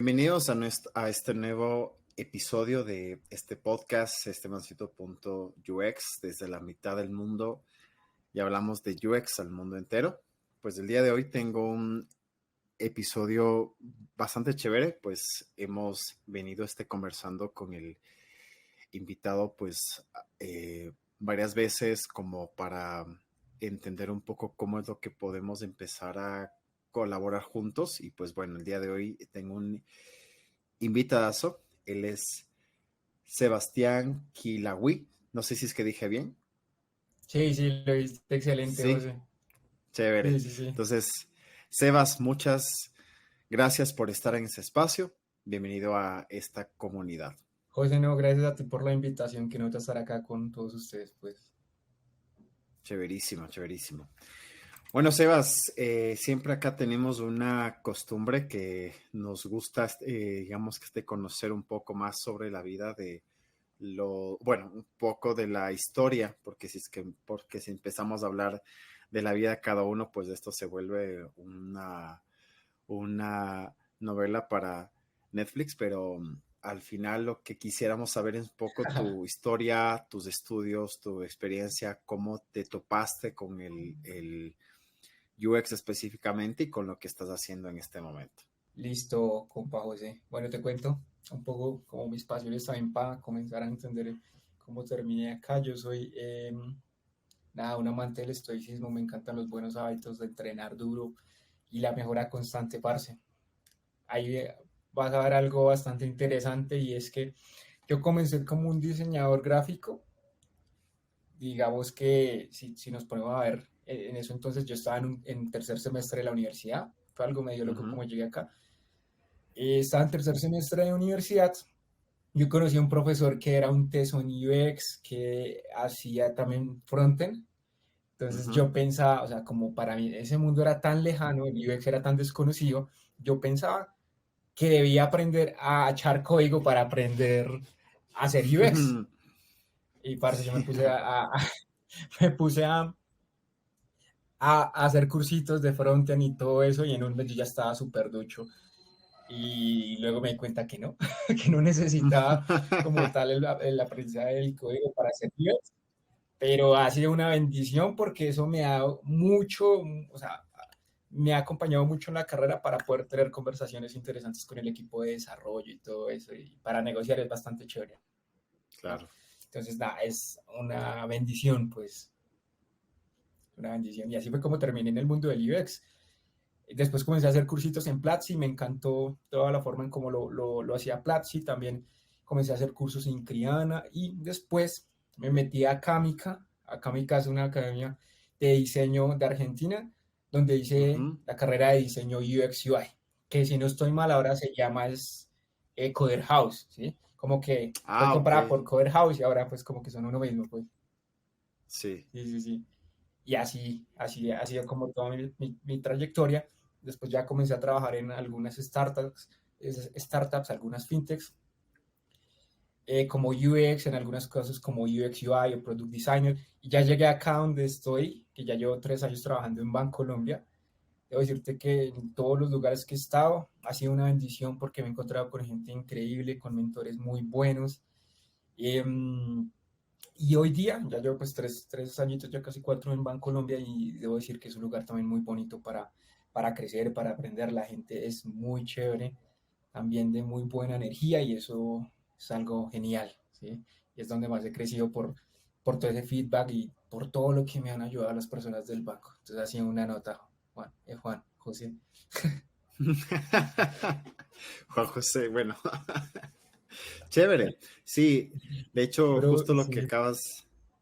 Bienvenidos a este nuevo episodio de este podcast, Estebancito.ux, desde la mitad del mundo y hablamos de UX al mundo entero. Pues el día de hoy tengo un episodio bastante chévere, pues hemos venido conversando con el invitado pues varias veces como para entender un poco cómo es lo que podemos empezar a colaborar juntos y pues bueno, el día de hoy tengo un invitadazo. Él es Sebastián Kilawi. No sé si es que dije bien. Sí, lo viste excelente, Sí, José. chévere. Sí. Entonces, Sebas, muchas gracias por estar en este espacio. Bienvenido a esta comunidad. José, no, gracias a ti por la invitación, que no te estar acá con todos ustedes, pues. Chéverísimo, chéverísimo. Bueno, Sebas, siempre acá tenemos una costumbre que nos gusta, digamos, conocer un poco más sobre la vida de un poco de la historia, porque si empezamos a hablar de la vida de cada uno, pues esto se vuelve una novela para Netflix, pero al final lo que quisiéramos saber es un poco tu historia, tus estudios, tu experiencia, cómo te topaste con el UX específicamente y con lo que estás haciendo en este momento. Listo, compa José. Bueno, te cuento un poco como mis pasiones también para comenzar a entender cómo terminé acá. Yo soy, un amante del estoicismo, me encantan los buenos hábitos de entrenar duro y la mejora constante, parce. Ahí vas a ver algo bastante interesante y es que yo comencé como un diseñador gráfico. Digamos que si nos ponemos a ver, en eso entonces yo estaba en tercer semestre de la universidad, fue algo medio loco Ujú, como llegué acá. Estaba en tercer semestre de universidad, yo conocí a un profesor que era un teso en UX, que hacía también frontend, entonces ujú. yo pensaba, o sea, como para mí ese mundo era tan lejano, el UX era tan desconocido, yo pensaba que debía aprender a echar código para aprender a hacer UX. Y parce, yo me Sí. puse me puse a hacer cursitos de frontend y todo eso, y en un mes yo ya estaba súper ducho. Y luego me di cuenta que no, que no necesitaba como tal el aprendizaje del código para hacer UX, pero ha sido una bendición porque eso me ha dado mucho, o sea, me ha acompañado mucho en la carrera para poder tener conversaciones interesantes con el equipo de desarrollo y todo eso, y para negociar es bastante chévere. Claro. Entonces, nada, es una bendición, pues, una bendición. Y así fue como terminé en el mundo del UX. Después comencé a hacer cursitos en Platzi, me encantó toda la forma en cómo lo hacía Platzi. También comencé a hacer cursos en Criana y después me metí a Camica. Camica es una academia de diseño de Argentina, donde hice Ujú. la carrera de diseño UX UI, que si no estoy mal ahora se llama Coder House, ¿sí? Como que fue Ah, ok. comprada por Coder House y ahora pues como que son uno mismo, pues. Sí. Sí. Y así ha sido como toda mi trayectoria. Después ya comencé a trabajar en algunas startups, algunas fintechs, como UX, en algunas cosas como UX UI o Product Designer. Y ya llegué acá donde estoy, que ya llevo 3 años trabajando en Bancolombia. Debo decirte que en todos los lugares que he estado ha sido una bendición porque me he encontrado con gente increíble, con mentores muy buenos. Eh, y hoy día, ya llevo pues tres añitos, ya casi 4 en Bancolombia y debo decir que es un lugar también muy bonito para crecer, para aprender. La gente es muy chévere, también de muy buena energía y eso es algo genial, ¿sí? Y es donde más he crecido por todo ese feedback y por todo lo que me han ayudado las personas del banco. Entonces ha sido una nota, Juan, José. Juan José, bueno, chévere. Sí, de hecho, Bro, justo sí.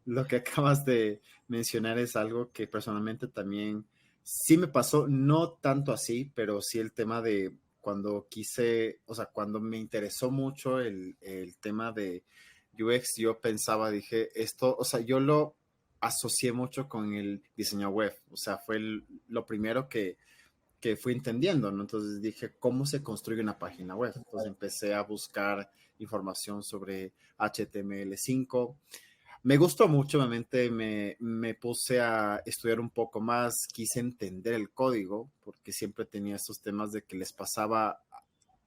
lo que acabas de mencionar es algo que personalmente también sí me pasó, no tanto así, pero sí el tema de cuando quise, o sea, cuando me interesó mucho el tema de UX, yo pensaba, dije, esto, o sea, yo lo asocié mucho con el diseño web, o sea, fue lo primero que fui entendiendo, ¿no? Entonces dije, ¿cómo se construye una página web? Entonces empecé a buscar información sobre HTML5. Me gustó mucho, obviamente me puse a estudiar un poco más, quise entender el código, porque siempre tenía estos temas de que les pasaba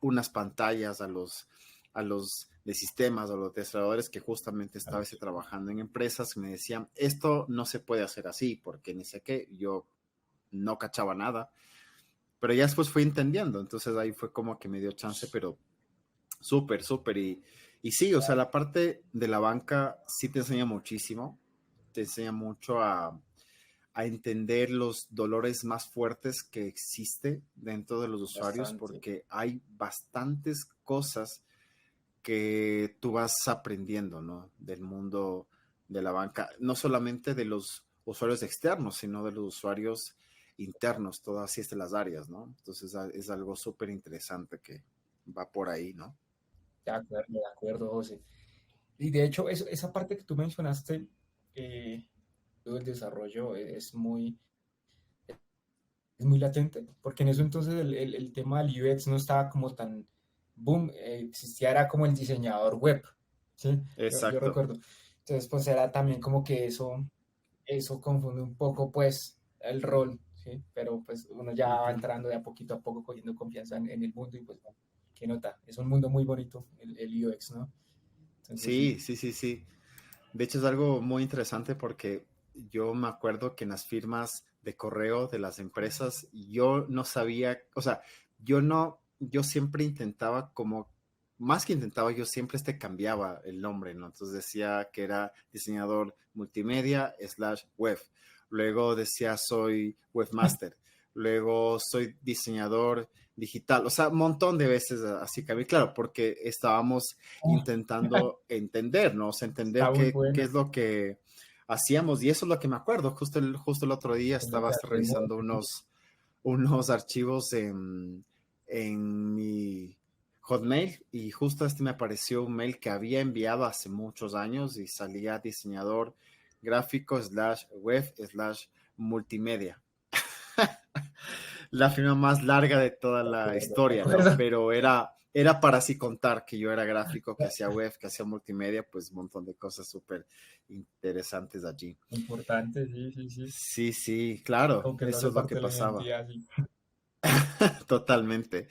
unas pantallas a los de sistemas, a los desarrolladores que justamente estaba trabajando en empresas, me decían, esto no se puede hacer así, porque ni sé qué, yo no cachaba nada, pero ya después fui entendiendo, entonces ahí fue como que me dio chance, pero súper, súper, y sí, o sea, la parte de la banca sí te enseña muchísimo, te enseña mucho a entender los dolores más fuertes que existe dentro de los usuarios, Bastante. porque hay bastantes cosas que tú vas aprendiendo, ¿no? Del mundo de la banca, no solamente de los usuarios externos, sino de los usuarios internos, todas estas áreas, ¿no? Entonces es algo súper interesante que va por ahí, ¿no? De acuerdo, José. Y de hecho, esa parte que tú mencionaste, eh, del desarrollo, es muy latente, porque en eso entonces el tema del UX no estaba como tan boom, existía era como el diseñador web, ¿sí? Yo Exacto. recuerdo. Entonces, pues era también como que eso confunde un poco, pues, el rol, ¿sí? Pero pues uno ya va Ujú. entrando de a poquito a poco, cogiendo confianza en el mundo y pues, bueno, qué nota, es un mundo muy bonito, el UX, ¿no? Entonces, sí. Sí, sí, sí, sí. De hecho, es algo muy interesante porque yo me acuerdo que en las firmas de correo de las empresas, yo no sabía, o sea, yo siempre intentaba como, más que intentaba, yo siempre cambiaba el nombre, ¿no? Entonces decía que era diseñador multimedia slash web. Luego decía soy webmaster. Luego soy diseñador digital. O sea, un montón de veces así cambié, claro, porque estábamos intentando entender, ¿no? O sea, Está entender muy qué buena. es lo que hacíamos. Y eso es lo que me acuerdo. Justo el otro día Es lo estaba que hace el revisando mundo. unos archivos en mi Hotmail y justo me apareció un mail que había enviado hace muchos años y salía diseñador gráfico slash web slash multimedia. La firma más larga de toda la De historia, ¿no? acuerdo. Pero era para así contar que yo era gráfico, que hacía web, que hacía multimedia, pues un montón de cosas súper interesantes allí. Importante, sí, sí, sí. Sí, sí, claro, Como que eso eso hace es lo que parte de la pasaba, identidad, sí. totalmente.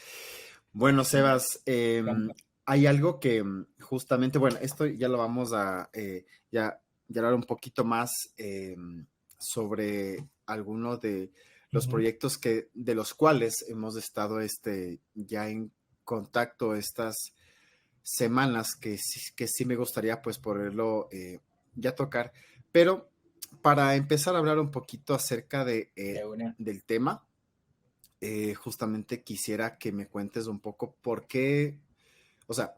Bueno, Me Sebas, encanta. hay algo que justamente, bueno, esto ya lo vamos a ya hablar un poquito más sobre algunos de los Ujú. proyectos de los cuales hemos estado ya en contacto estas semanas que sí me gustaría pues poderlo ya tocar. Pero para empezar a hablar un poquito acerca De una. del tema, justamente quisiera que me cuentes un poco por qué, o sea,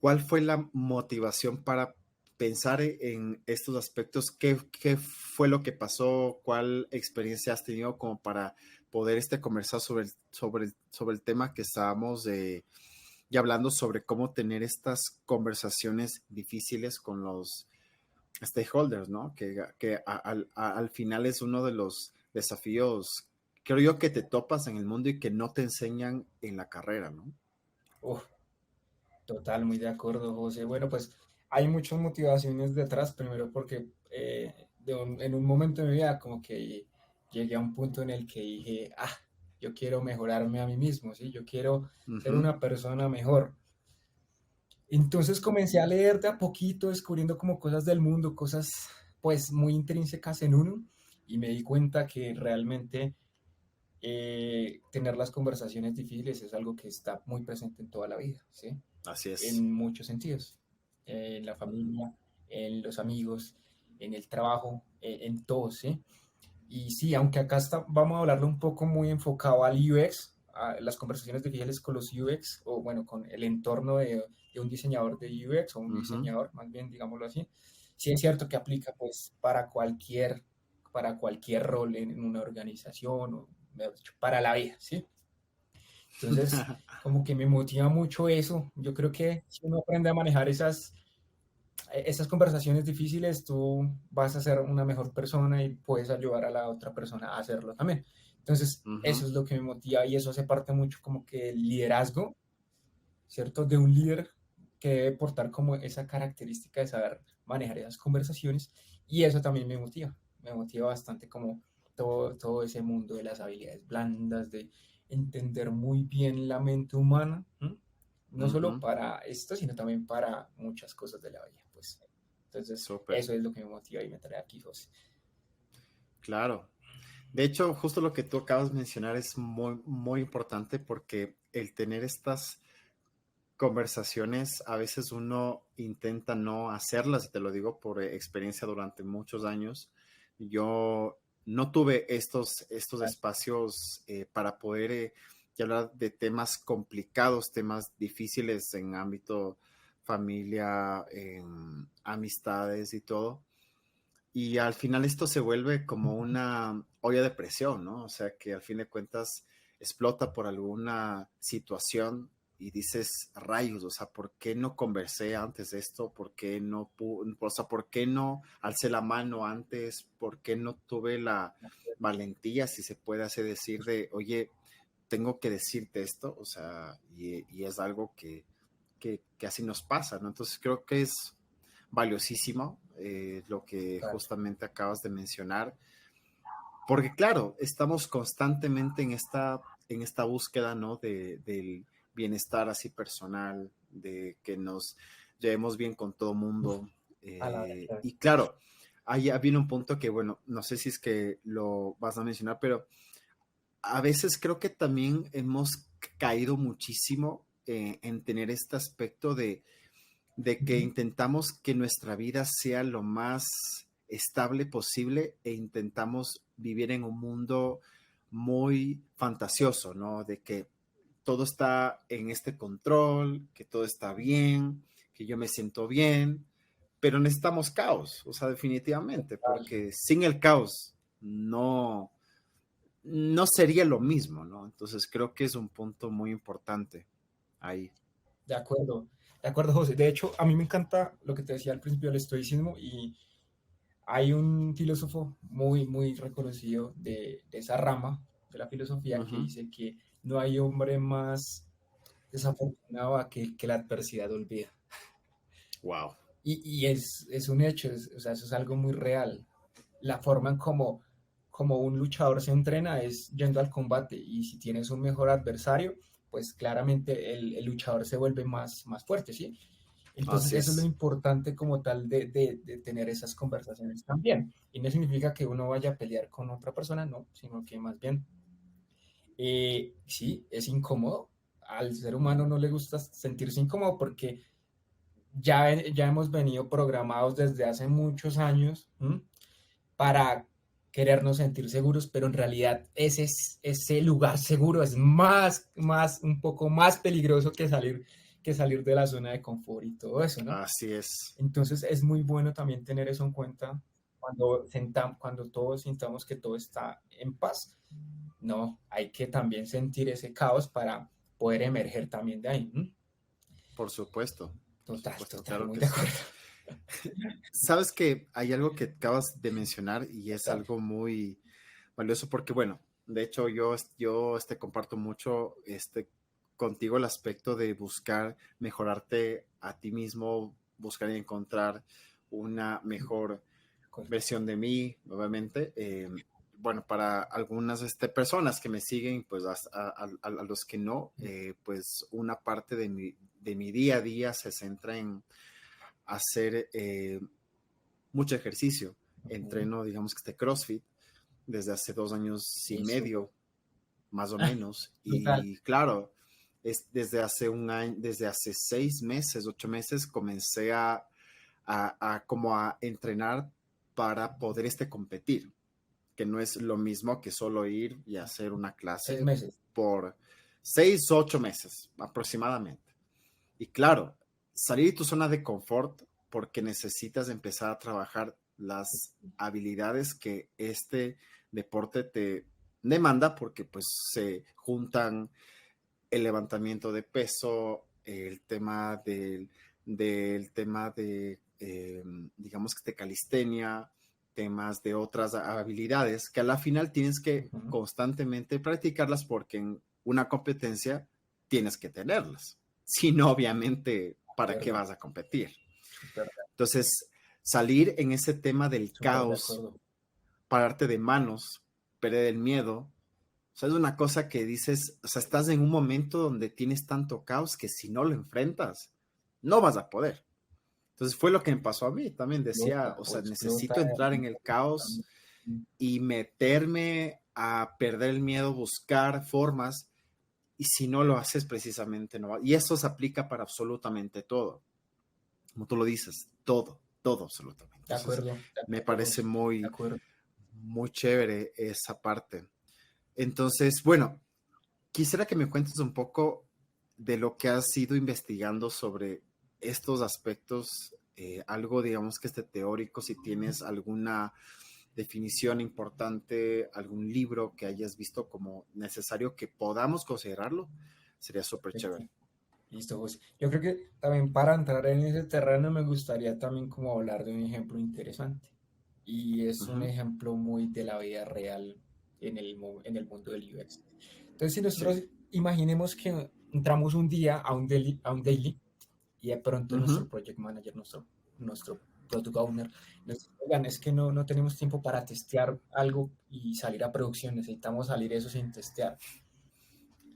cuál fue la motivación para pensar en estos aspectos, qué fue lo que pasó, cuál experiencia has tenido como para poder conversar sobre el tema que estábamos ya hablando sobre cómo tener estas conversaciones difíciles con los stakeholders, ¿no? Al final es uno de los desafíos, creo yo, que te topas en el mundo y que no te enseñan en la carrera, ¿no? Uf, total, muy de acuerdo, José. Bueno, pues hay muchas motivaciones detrás. Primero porque en un momento de mi vida como que llegué a un punto en el que dije, yo quiero mejorarme a mí mismo, ¿sí? Yo quiero ser Ujú. una persona mejor. Entonces comencé a leer de a poquito, descubriendo como cosas del mundo, cosas pues muy intrínsecas en uno, y me di cuenta que realmente tener las conversaciones difíciles es algo que está muy presente en toda la vida, ¿sí? Así es. En muchos sentidos, en la familia, en los amigos, en el trabajo, en todo, ¿sí? Y sí, aunque acá vamos a hablarlo un poco muy enfocado al UX, a las conversaciones difíciles con los UX, o bueno, con el entorno de un diseñador de UX, o un Ujú. diseñador, más bien, digámoslo así, sí es cierto que aplica pues para cualquier rol en una organización, o mejor dicho, para la vida, ¿sí? Entonces, como que me motiva mucho eso. Yo creo que si uno aprende a manejar esas conversaciones difíciles, tú vas a ser una mejor persona y puedes ayudar a la otra persona a hacerlo también. Entonces, Ujú. eso es lo que me motiva y eso hace parte mucho como que el liderazgo, ¿cierto? De un líder que debe portar como esa característica de saber manejar esas conversaciones y eso también me motiva bastante como todo ese mundo de las habilidades blandas, de entender muy bien la mente humana, ¿m? no solo para esto, sino también para muchas cosas de la vida, pues. Entonces, Súper, eso es lo que me motiva y me trae aquí, José. claro. De hecho, justo lo que tú acabas de mencionar es muy, muy importante porque el tener estas conversaciones, a veces uno intenta no hacerlas, y te lo digo por experiencia durante muchos años. Yo no tuve estos espacios para poder hablar de temas complicados, temas difíciles en ámbito familia, amistades y todo. Y al final esto se vuelve como una olla de presión, ¿no? O sea, que al fin de cuentas explota por alguna situación y dices, rayos, o sea, ¿por qué no conversé antes de esto? ¿Por qué no, o sea, ¿por qué no alcé la mano antes? ¿Por qué no tuve la valentía, si se puede así decir, de, oye, tengo que decirte esto? O sea, y es algo que así nos pasa, ¿no? Entonces creo que es valiosísimo lo que Claro. justamente acabas de mencionar, porque claro, estamos constantemente en esta búsqueda, ¿no? Del bienestar así personal, de que nos llevemos bien con todo Uf, mundo. palabra clave. Y claro, ahí viene un punto que, bueno, no sé si es que lo vas a mencionar, pero a veces creo que también hemos caído muchísimo en tener este aspecto de que intentamos que nuestra vida sea lo más estable posible e intentamos vivir en un mundo muy fantasioso, ¿no? De que todo está en este control, que todo está bien, que yo me siento bien, pero necesitamos caos, o sea, definitivamente, porque sin el caos no sería lo mismo, ¿no? Entonces creo que es un punto muy importante ahí. De acuerdo, José. De hecho, a mí me encanta lo que te decía al principio del estoicismo y hay un filósofo muy, muy reconocido de esa rama de la filosofía que Ujú. dice que no hay hombre más desafortunado a que la adversidad olvida. Wow. Y es un hecho, o sea, eso es algo muy real. La forma en como un luchador se entrena es yendo al combate y si tienes un mejor adversario, pues claramente el luchador se vuelve más fuerte, ¿sí? Entonces Así eso es lo es. importante como tal de tener esas conversaciones también. Y no significa que uno vaya a pelear con otra persona, no, sino que más bien, sí, es incómodo. Al ser humano no le gusta sentirse incómodo porque ya hemos venido programados desde hace muchos años, ¿m? Para querernos sentir seguros, pero en realidad ese lugar seguro es un poco más peligroso que salir de la zona de confort y todo eso, ¿no? Así es. Entonces es muy bueno también tener eso en cuenta cuando todos sintamos que todo está en paz. No, hay que también sentir ese caos para poder emerger también de ahí. ¿M? Por Total, supuesto, total, claro muy que de sí. acuerdo. Sabes que hay algo que acabas de mencionar y es Total. algo muy valioso porque, bueno, de hecho yo comparto mucho contigo el aspecto de buscar mejorarte a ti mismo, buscar y encontrar una mejor Correcto. versión de mí, obviamente. Bueno, para algunas personas que me siguen, pues a los que no, pues una parte de mi día a día se centra en hacer mucho ejercicio. Ujú. Entreno, digamos que CrossFit desde hace 2 años y medio, Eso. más o Ah, menos. brutal. Y claro, es desde hace un año, desde hace 6 meses, 8 meses, comencé a como a entrenar para poder competir, que no es lo mismo que solo ir y hacer una Seis clase meses. por 6 u 8 meses aproximadamente. Y claro, salir de tu zona de confort porque necesitas empezar a trabajar las habilidades que este deporte te demanda, porque pues se juntan el levantamiento de peso, el tema del tema de, digamos que de calistenia, temas de otras habilidades que a la final tienes que Ujú. constantemente practicarlas porque en una competencia tienes que tenerlas. Si no, obviamente, De ¿para qué acuerdo. vas a competir? Súper, Entonces, salir en ese tema del súper de caos, acuerdo. pararte de manos, perder el miedo, sea, es una cosa que dices, o sea, estás en un momento donde tienes tanto caos que si no lo enfrentas, no vas a poder. Entonces fue lo que me pasó a mí. También decía, Explota o o sea, explota. necesito entrar en el caos y meterme a perder el miedo, buscar formas. Y si no lo haces precisamente, no va. Y eso se aplica para absolutamente todo. Como tú lo dices, todo, todo absolutamente. Entonces, De me acuerdo, parece José, de muy, acuerdo. muy chévere esa parte. Entonces, bueno, quisiera que me cuentes un poco de lo que has ido investigando sobre estos aspectos, algo, digamos, que esté teórico, si tienes alguna definición importante, algún libro que hayas visto como necesario que podamos considerarlo, sería súper Perfecto. chévere. Listo, José. Yo creo que también para entrar en ese terreno me gustaría también como hablar de un ejemplo interesante. Y es un Ujú. ejemplo muy de la vida real en el mundo del UX. Entonces, si nosotros Sí. imaginemos que entramos un día a un daily y de pronto nuestro Ujú. project manager, nuestro product owner, nos dice, oigan, es que no tenemos tiempo para testear algo y salir a producción, necesitamos salir eso sin testear.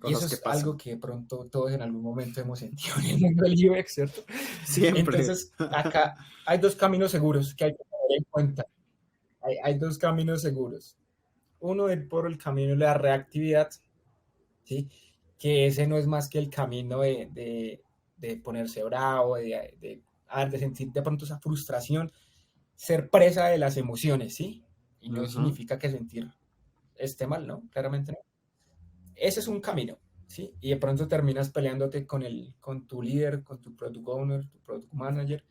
Y eso Cosas que es pasan. algo que de pronto todos en algún momento hemos sentido en el mundo del UX, ¿cierto? Siempre. Entonces, acá hay dos caminos seguros que hay que tener en cuenta. Hay dos caminos seguros. Uno es por el camino de la reactividad, ¿sí? Que ese no es más que el camino de ponerse bravo, de sentir de pronto esa frustración, ser presa de las emociones, ¿sí? Y no Ujú. significa que sentir esté mal, ¿no? Claramente no. Ese es un camino, ¿sí? Y de pronto terminas peleándote con tu líder, con tu product owner, tu product manager,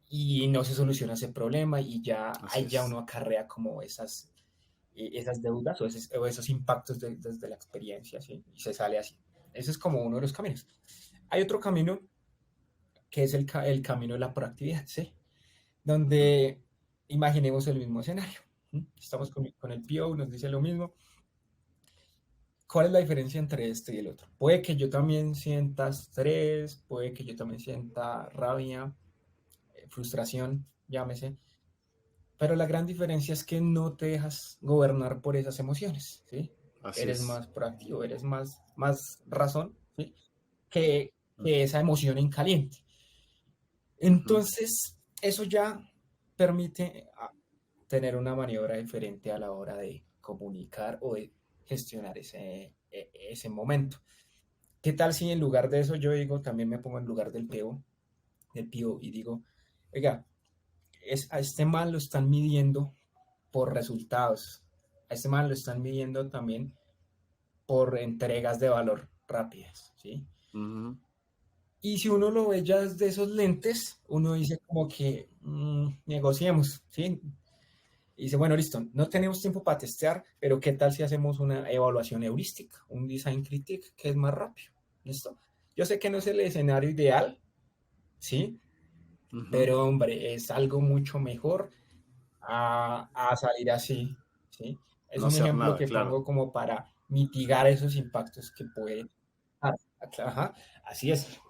y no se soluciona ese problema y ya Así ahí ya es. uno acarrea como esas deudas o esos impactos desde la experiencia, ¿sí? Y se sale así. Ese es como uno de los caminos. Hay otro camino que es el camino de la proactividad, ¿sí? Ujú. Donde imaginemos el mismo escenario. ¿Sí? Estamos con el PO, nos dice lo mismo. ¿Cuál es la diferencia entre este y el otro? Puede que yo también sienta estrés, puede que yo también sienta rabia, frustración, llámese, pero la gran diferencia es que no te dejas gobernar por esas emociones, ¿sí? Así Eres es. más proactivo, eres más razón, ¿sí? Que, Ujú. que esa emoción en caliente. Ujú. Entonces, eso ya permite tener una maniobra diferente a la hora de comunicar o de gestionar ese momento. ¿Qué tal si en lugar de eso yo digo, también me pongo en lugar del PO y digo, oiga, a este man lo están midiendo por resultados, a este man lo están midiendo también por entregas de valor rápidas, ¿sí? Ujú. Y si uno lo ve ya desde esos lentes, uno dice como que negociemos, ¿sí? Y dice, bueno, listo, no tenemos tiempo para testear, pero ¿qué tal si hacemos una evaluación heurística, un design critique que es más rápido? ¿Listo? Yo sé que no es el escenario ideal, ¿sí? Ujú. Pero hombre, es algo mucho mejor a salir así, ¿sí? Es No un hacer ejemplo nada, que claro. pongo como para mitigar esos impactos que puede. Ajá, así es.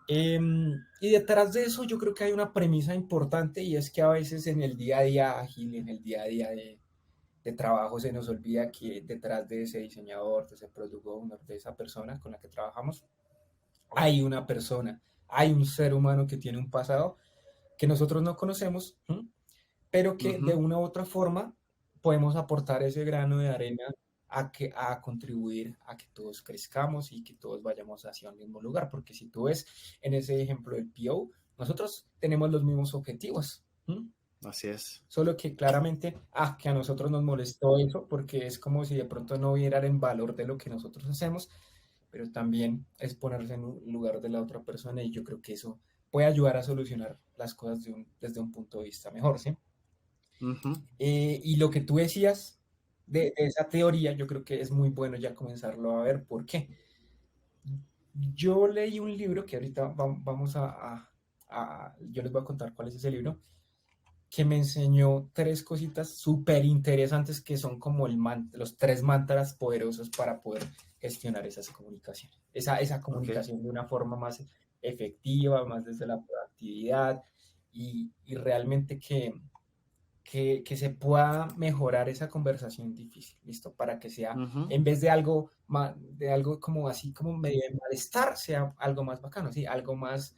Y detrás de eso yo creo que hay una premisa importante y es que a veces en el día a día ágil, en el día a día de trabajo se nos olvida que detrás de ese diseñador, de ese product owner, de esa persona con la que trabajamos, hay una persona, hay un ser humano que tiene un pasado que nosotros no conocemos, ¿sí? Pero que de Ujú. una u otra forma podemos aportar ese grano de arena a contribuir a que todos crezcamos y que todos vayamos hacia el mismo lugar, porque si tú ves en ese ejemplo del PO, nosotros tenemos los mismos objetivos, ¿sí? Así es. Solo que claramente, que a nosotros nos molestó eso, porque es como si de pronto no vieran en valor de lo que nosotros hacemos, pero también es ponerse en un lugar de la otra persona y yo creo que eso puede ayudar a solucionar las cosas desde un punto de vista mejor, ¿sí? Ujú. Y lo que tú decías de esa teoría, yo creo que es muy bueno ya comenzarlo a ver. ¿Por qué? Yo leí un libro que ahorita vamos yo les voy a contar cuál es ese libro, que me enseñó tres cositas súper interesantes que son como los tres mantras poderosos para poder gestionar esas comunicaciones. Esa Ok. comunicación de una forma más efectiva, más desde la proactividad y realmente que se pueda mejorar esa conversación difícil, ¿listo? Para que sea, Ujú. en vez de algo como así, como medio de malestar, sea algo más bacano, ¿sí? Algo más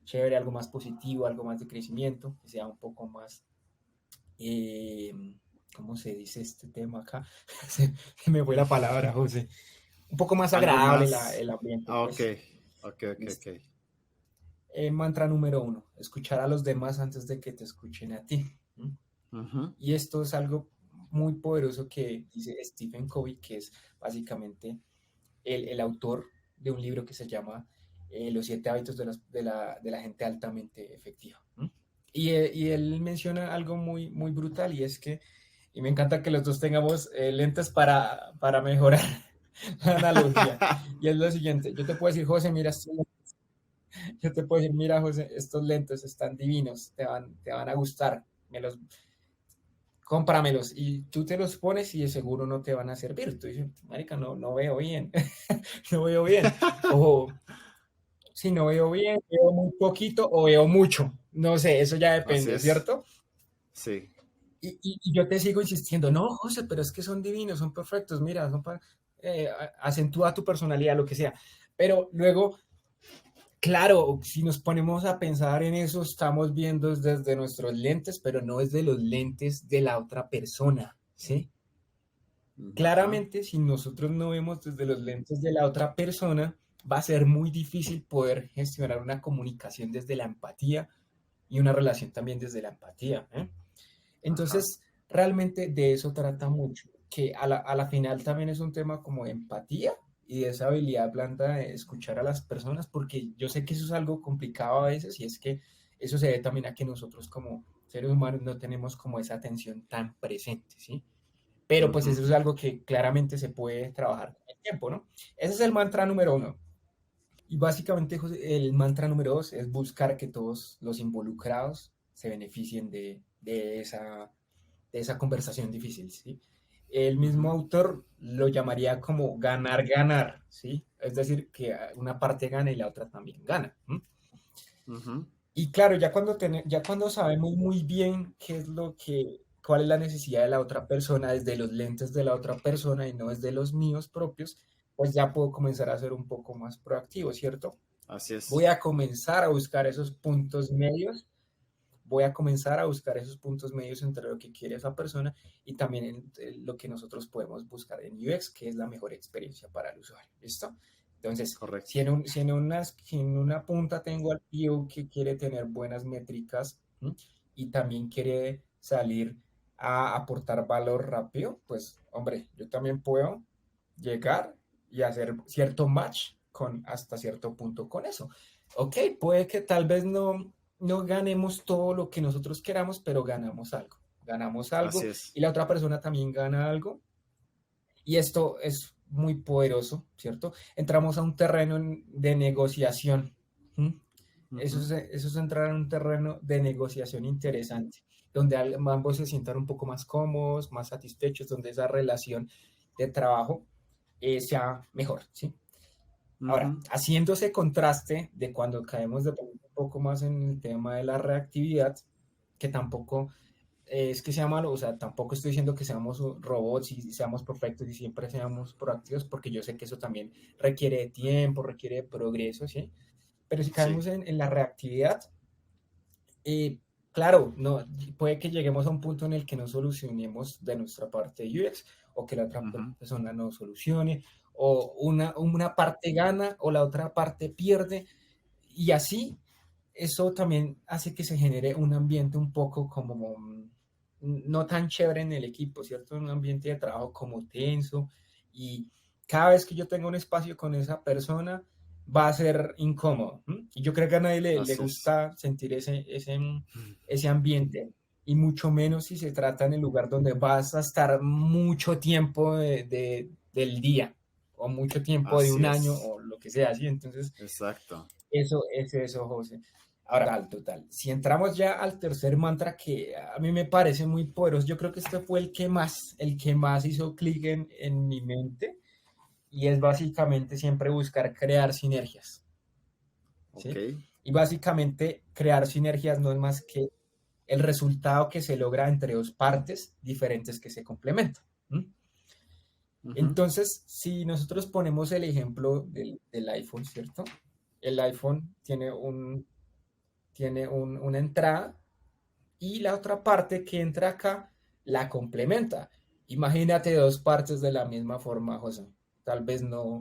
chévere, algo más positivo, algo más de crecimiento, que sea un poco más, eh, ¿cómo se dice este tema acá? Se me fue la palabra, José. Un poco más Algo agradable más. el ambiente, Ah, ok, eso. ok, ok, ok. Listo. Mantra número 1, escuchar a los demás antes de que te escuchen a ti. ¿Mm? Ujú. Y esto es algo muy poderoso que dice Stephen Covey, que es básicamente el autor de un libro que se llama Los 7 hábitos de la gente altamente efectiva. ¿Mm? Y él menciona algo muy, muy brutal y es que, y me encanta que los dos tengamos lentes para mejorar la analogía. Y es lo siguiente, yo te puedo decir, José, mira, yo te puedo decir, mira, José, estos lentes están divinos, te van a gustar, me los, cómpramelos. Y tú te los pones y de seguro no te van a servir. Tú dices, marica, no, no veo bien, no veo bien. O si no veo bien, veo muy poquito o veo mucho. No sé, eso ya Así depende, es. ¿cierto? Sí. Y yo te sigo insistiendo, no, José, pero es que son divinos, son perfectos, mira, acentúa tu personalidad, lo que sea. Pero luego, claro, si nos ponemos a pensar en eso, estamos viendo desde nuestros lentes, pero no desde los lentes de la otra persona, ¿sí? Ajá. Claramente, si nosotros no vemos desde los lentes de la otra persona, va a ser muy difícil poder gestionar una comunicación desde la empatía y una relación también desde la empatía, ¿eh? Ajá. Entonces, realmente de eso trata mucho, que a la final también es un tema como de empatía y de esa habilidad blanda de escuchar a las personas, porque yo sé que eso es algo complicado a veces y es que eso se debe también a que nosotros como seres humanos no tenemos como esa atención tan presente, ¿sí? Pero pues Ujú. eso es algo que claramente se puede trabajar con el tiempo, ¿no? Ese es el mantra número 1. Y básicamente José, el mantra número 2 es buscar que todos los involucrados se beneficien de esa conversación difícil, ¿sí? El mismo Ujú. autor lo llamaría como ganar, ganar, ¿sí? Es decir, que una parte gana y la otra también gana. ¿M? Ujú. Y claro, ya cuando sabemos muy bien cuál es la necesidad de la otra persona desde los lentes de la otra persona y no desde los míos propios, pues ya puedo comenzar a ser un poco más proactivo, ¿cierto? Así es. Voy a comenzar a buscar esos puntos medios, voy a comenzar a buscar esos puntos medios entre lo que quiere esa persona y también lo que nosotros podemos buscar en UX, que es la mejor experiencia para el usuario. ¿Listo? Entonces, Correcto. si en una punta tengo al PO que quiere tener buenas métricas, ¿m? Y también quiere salir a aportar valor rápido, pues, hombre, yo también puedo llegar y hacer cierto match con hasta cierto punto con eso. Ok, puede que tal vez no ganemos todo lo que nosotros queramos, pero ganamos Así algo es. y la otra persona también gana algo y esto es muy poderoso, ¿cierto? Entramos a un terreno de negociación. ¿Mm? Ujú. Eso es entrar en un terreno de negociación interesante, donde ambos se sientan un poco más cómodos, más satisfechos, donde esa relación de trabajo sea mejor, ¿sí? Ahora, Ujú. haciendo ese contraste de cuando caemos de pronto un poco más en el tema de la reactividad, que tampoco es que sea malo, o sea, tampoco estoy diciendo que seamos robots y seamos perfectos y siempre seamos proactivos, porque yo sé que eso también requiere de tiempo, requiere de progreso, ¿sí? Pero si Sí. caemos en la reactividad, eh, claro, no, puede que lleguemos a un punto en el que no solucionemos de nuestra parte UX o que la otra Ujú. persona no solucione o una parte gana o la otra parte pierde y así eso también hace que se genere un ambiente un poco como no tan chévere en el equipo, ¿cierto? Un ambiente de trabajo como tenso y cada vez que yo tengo un espacio con esa persona va a ser incómodo. ¿M? Y yo creo que a nadie le Así es. gusta sentir ese ambiente y mucho menos si se trata en el lugar donde vas a estar mucho tiempo del día o mucho tiempo de Así un año es. o lo que sea, ¿sí? Entonces, Exacto. eso es eso, José. Ahora, total. Si entramos ya al tercer mantra que a mí me parece muy poderoso, yo creo que este fue el que más hizo clic en mi mente y es básicamente siempre buscar crear sinergias, Ok. ¿sí? Y básicamente crear sinergias no es más que el resultado que se logra entre dos partes diferentes que se complementan. Entonces, si nosotros ponemos el ejemplo del iPhone, ¿cierto? El iPhone tiene una entrada y la otra parte que entra acá la complementa. Imagínate dos partes de la misma forma, José. Tal vez no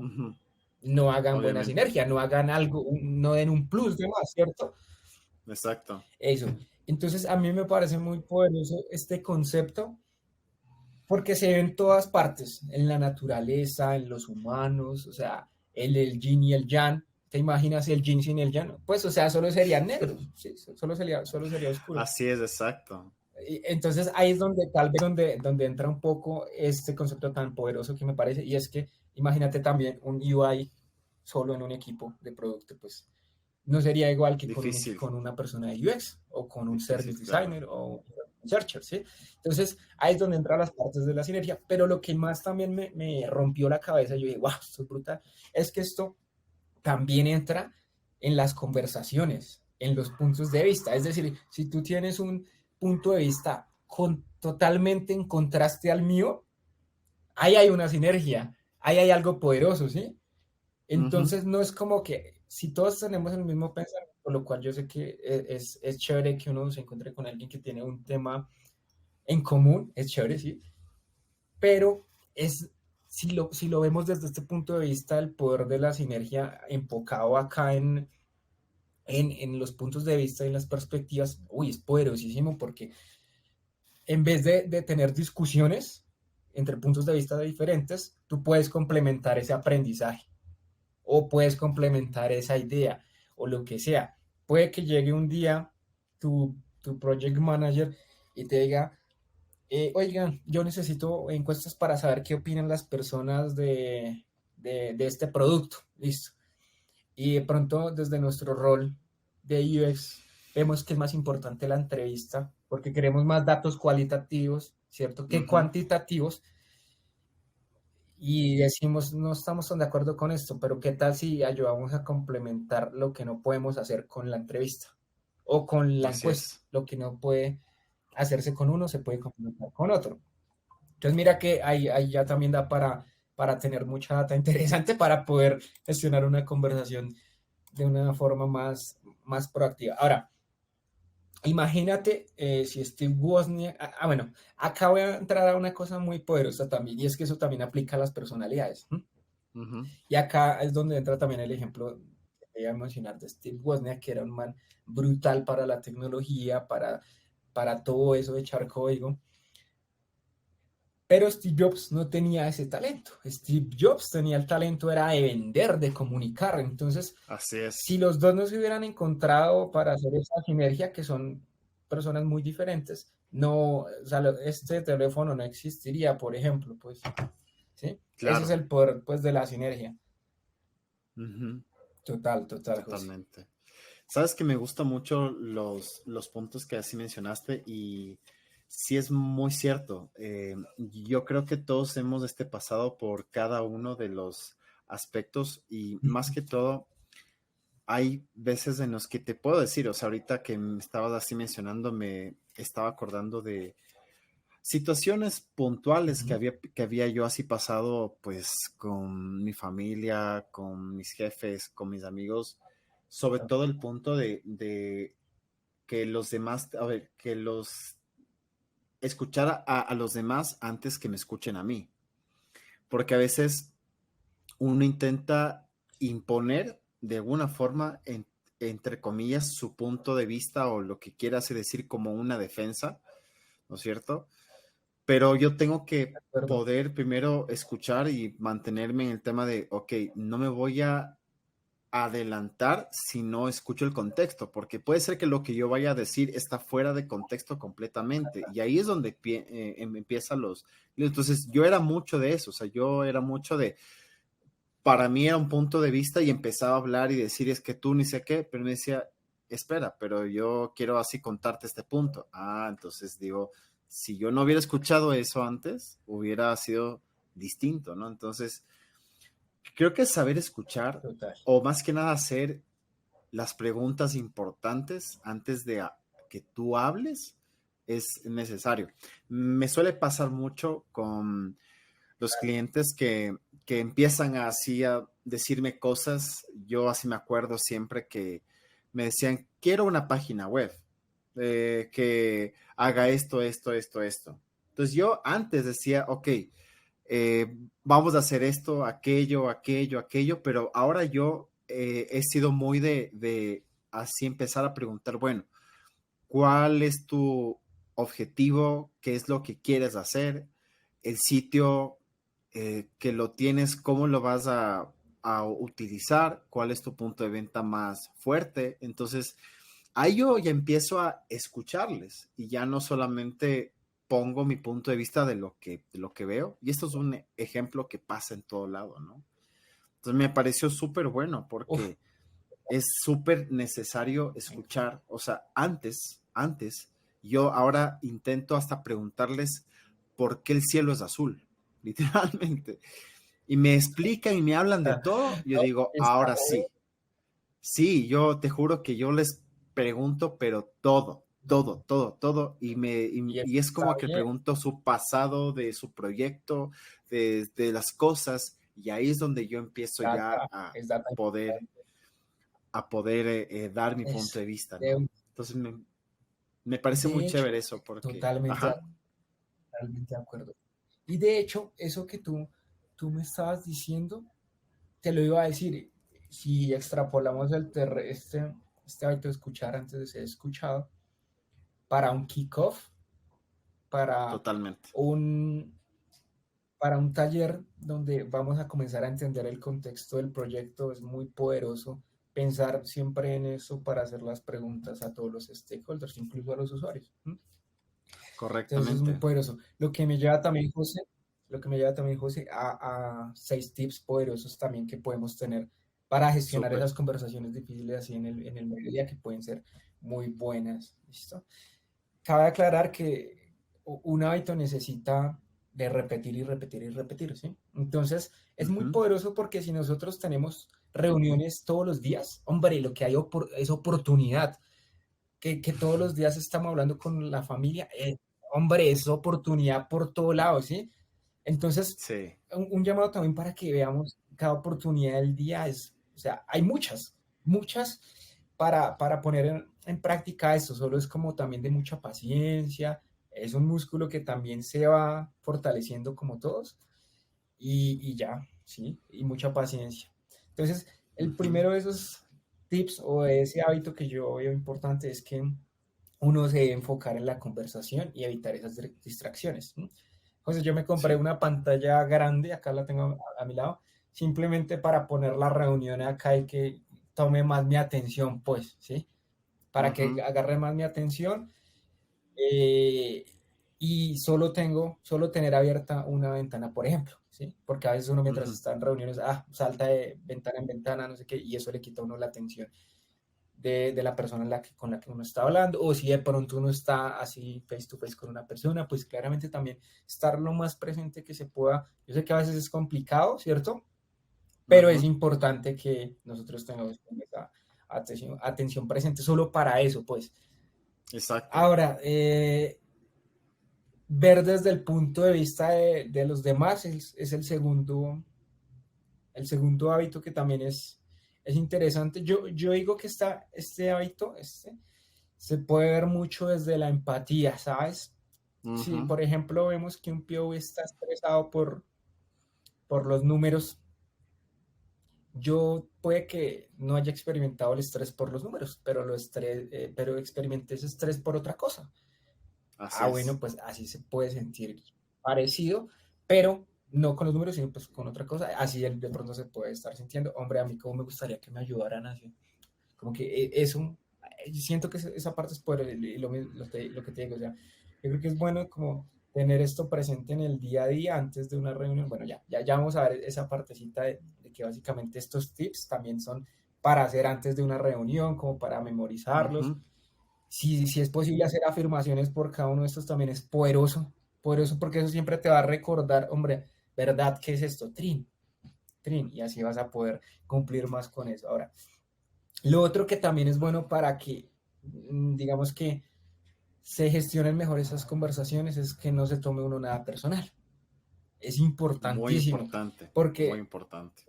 hagan buena Obviamente. sinergia, no hagan algo, no den un plus de más, ¿cierto? Exacto. Eso. Entonces, a mí me parece muy poderoso este concepto porque se ve en todas partes, en la naturaleza, en los humanos, o sea, el yin y el yang. ¿Te imaginas el yin sin el yang? Pues, o sea, solo serían negros, ¿sí? Solo sería oscuro. Así es, exacto. Entonces ahí es donde tal vez donde entra un poco este concepto tan poderoso que me parece, y es que imagínate también un UI solo en un equipo de producto, pues no sería igual que Difícil, con una persona de UX o con un difícil, service claro. designer o un searcher, ¿sí? Entonces ahí es donde entran las partes de la sinergia, pero lo que más también me rompió la cabeza, yo dije, wow, esto es brutal, es que esto también entra en las conversaciones, en los puntos de vista. Es decir, si tú tienes un punto de vista totalmente en contraste al mío, ahí hay una sinergia, ahí hay algo poderoso, ¿sí? Ujú. Entonces no es como que si todos tenemos el mismo pensamiento, por lo cual yo sé que es chévere que uno se encuentre con alguien que tiene un tema en común, es chévere, ¿sí? Pero si lo vemos desde este punto de vista, el poder de la sinergia enfocado acá en los puntos de vista y en las perspectivas, uy, es poderosísimo porque en vez de tener discusiones entre puntos de vista diferentes, tú puedes complementar ese aprendizaje o puedes complementar esa idea o lo que sea. Puede que llegue un día tu project manager y te diga, oigan, yo necesito encuestas para saber qué opinan las personas de este producto. Listo. Y de pronto desde nuestro rol de UX vemos que es más importante la entrevista porque queremos más datos cualitativos, ¿cierto? Que Ujú. cuantitativos. Y decimos, no estamos tan de acuerdo con esto, pero ¿qué tal si ayudamos a complementar lo que no podemos hacer con la entrevista o con la Así encuesta? es. Lo que no puede hacerse con uno se puede complementar con otro. Entonces mira que ahí ya también da para tener mucha data interesante para poder gestionar una conversación de una forma más proactiva. Ahora, imagínate si Steve Wozniak, bueno, acá voy a entrar a una cosa muy poderosa también, y es que eso también aplica a las personalidades. Ujú. Y acá es donde entra también el ejemplo que iba a mencionar de Steve Wozniak, que era un man brutal para la tecnología, para todo eso de echar código. Pero Steve Jobs no tenía ese talento. Steve Jobs tenía el talento, era de vender, de comunicar. Entonces, Así si es. los dos no se hubieran encontrado para hacer esa sinergia, que son personas muy diferentes, no, o sea, este teléfono no existiría, por ejemplo, pues, ¿sí? Ese es Claro. el poder, pues, de la sinergia. Ujú. Total, total, José. Totalmente. Sabes que me gustan mucho los puntos que así mencionaste y sí es muy cierto. Yo creo que todos hemos pasado por cada uno de los aspectos y más que todo hay veces en los que te puedo decir, o sea, ahorita que me estabas así mencionando, me estaba acordando de situaciones puntuales Ujú. que había yo así pasado, pues con mi familia, con mis jefes, con mis amigos, sobre todo el punto de que los demás, a ver, que los escuchar a los demás antes que me escuchen a mí, porque a veces uno intenta imponer de alguna forma, entre comillas, su punto de vista o lo que quiera así decir como una defensa, ¿no es cierto? Pero yo tengo que Perdón. poder primero escuchar y mantenerme en el tema de, ok, no me voy a adelantar si no escucho el contexto, porque puede ser que lo que yo vaya a decir está fuera de contexto completamente, y ahí es donde empiezan los... Entonces yo era mucho de eso, o sea, yo era mucho de, para mí era un punto de vista y empezaba a hablar y decir, es que tú ni sé qué, pero me decía, espera, pero yo quiero así contarte este punto. Ah, entonces digo, si yo no hubiera escuchado eso antes, hubiera sido distinto, ¿no? Entonces, creo que saber escuchar, Total. o más que nada hacer las preguntas importantes antes de que tú hables, es necesario. Me suele pasar mucho con los clientes que empiezan así a decirme cosas. Yo así me acuerdo siempre que me decían, quiero una página web que haga esto, esto, esto, esto. Entonces yo antes decía, ok, vamos a hacer esto, aquello, aquello, aquello, pero ahora yo he sido muy de así empezar a preguntar, bueno, ¿cuál es tu objetivo? ¿Qué es lo que quieres hacer? El sitio que lo tienes, ¿cómo lo vas a utilizar? ¿Cuál es tu punto de venta más fuerte? Entonces, ahí yo ya empiezo a escucharles y ya no solamente pongo mi punto de vista de lo que veo. Y esto es un ejemplo que pasa en todo lado, ¿no? Entonces me pareció súper bueno Uf, porque es súper necesario escuchar. O sea, antes, yo ahora intento hasta preguntarles por qué el cielo es azul, literalmente. Y me explican y me hablan de todo. Yo no, digo, está ahora re sí. Sí, yo te juro que yo les pregunto, pero todo, todo, todo, todo. bien, Y es está como que bien, pregunto su pasado, de su proyecto, de las cosas. Y ahí es donde yo empiezo ya es data poder, importante. a poder dar mi punto Es de vista, ¿no? de, Entonces me parece muy de chévere hecho, eso porque, totalmente, ajá, totalmente de acuerdo. Y de hecho, eso que tú me estabas diciendo, te lo iba a decir, si extrapolamos este hábito de escuchar antes de ser escuchado, para un kickoff, para totalmente. un, para un taller donde vamos a comenzar a entender el contexto del proyecto, es muy poderoso pensar siempre en eso para hacer las preguntas a todos los stakeholders, incluso a los usuarios. ¿M? Entonces es muy Correctamente. poderoso. Lo que me lleva también, José, a 6 tips poderosos también que podemos tener para gestionar Súper. esas conversaciones difíciles así en el mediodía que pueden ser muy buenas. ¿Listo? Cabe aclarar que un hábito necesita de repetir y repetir y repetir, ¿sí? Entonces, es muy Ujú. poderoso porque si nosotros tenemos reuniones todos los días, hombre, lo que hay es oportunidad, que todos los días estamos hablando con la familia, hombre, es oportunidad por todo lado, ¿sí? Entonces, Sí, un llamado también para que veamos cada oportunidad del día es, o sea, hay muchas, muchas para poner en práctica esto, solo es como también de mucha paciencia, es un músculo que también se va fortaleciendo como todos y ya, ¿sí? Y mucha paciencia. Entonces, el ujú, primero de esos tips o de ese hábito que yo veo importante es que uno se debe enfocar en la conversación y evitar esas distracciones. ¿Sí? Entonces yo me compré sí. una pantalla grande, acá la tengo a mi lado, simplemente para poner la reunión acá y que tome más mi atención, pues, ¿sí? Para que Ujú, agarre más mi atención eh, y solo tener abierta una ventana, por ejemplo, ¿sí? Porque a veces uno mientras ujú. está en reuniones, salta de ventana en ventana, no sé qué, y eso le quita a uno la atención de la persona con la que uno está hablando, o si de pronto uno está así face to face con una persona, pues claramente también estar lo más presente que se pueda. Yo sé que a veces es complicado, ¿cierto? Pero es Ujú, importante que nosotros tengamos esa atención presente solo para eso, pues. exacto. Ahora, ver desde el punto de vista de los demás es el segundo hábito que también es interesante. Yo digo que este hábito se puede ver mucho desde la empatía, ¿sabes? Si, Ujú, por ejemplo, vemos que un POV está estresado por los números, yo puede que no haya experimentado el estrés por los números, pero experimenté ese estrés por otra cosa. así Ah, es. bueno, pues así se puede sentir parecido, pero no con los números, sino pues con otra cosa. Así de pronto se puede estar sintiendo, hombre, a mí como me gustaría que me ayudaran así. Como que eso, siento que esa parte es por lo que te digo, o sea, yo creo que es bueno como tener esto presente en el día a día antes de una reunión. Bueno, ya vamos a ver esa partecita de que básicamente estos tips también son para hacer antes de una reunión, como para memorizarlos. Ujú, Si es posible hacer afirmaciones por cada uno de estos también es poderoso, poderoso porque eso siempre te va a recordar, hombre, ¿verdad? ¿Qué es esto? Trin, trin, y así vas a poder cumplir más con eso. Ahora, lo otro que también es bueno para que, digamos que se gestionen mejor esas conversaciones es que no se tome uno nada personal. Es importantísimo, muy porque importante.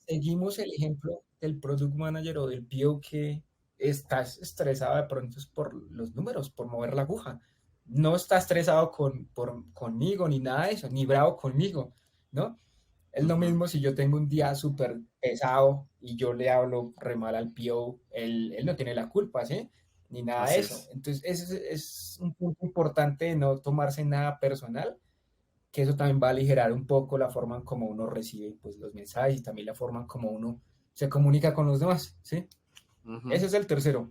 seguimos el ejemplo del product manager o del PO que está estresado de pronto es por los números, por mover la aguja. No está estresado conmigo ni nada de eso, ni bravo conmigo, ¿no? Es lo mismo si yo tengo un día súper pesado y yo le hablo re mal al PO, él no tiene la culpa, ¿sí? Ni nada de Así eso. es. Entonces, ese es un punto importante de no tomarse nada personal, que eso también va a aligerar un poco la forma en como uno recibe pues, los mensajes y también la forma en como uno se comunica con los demás, ¿sí? Ese es el tercero.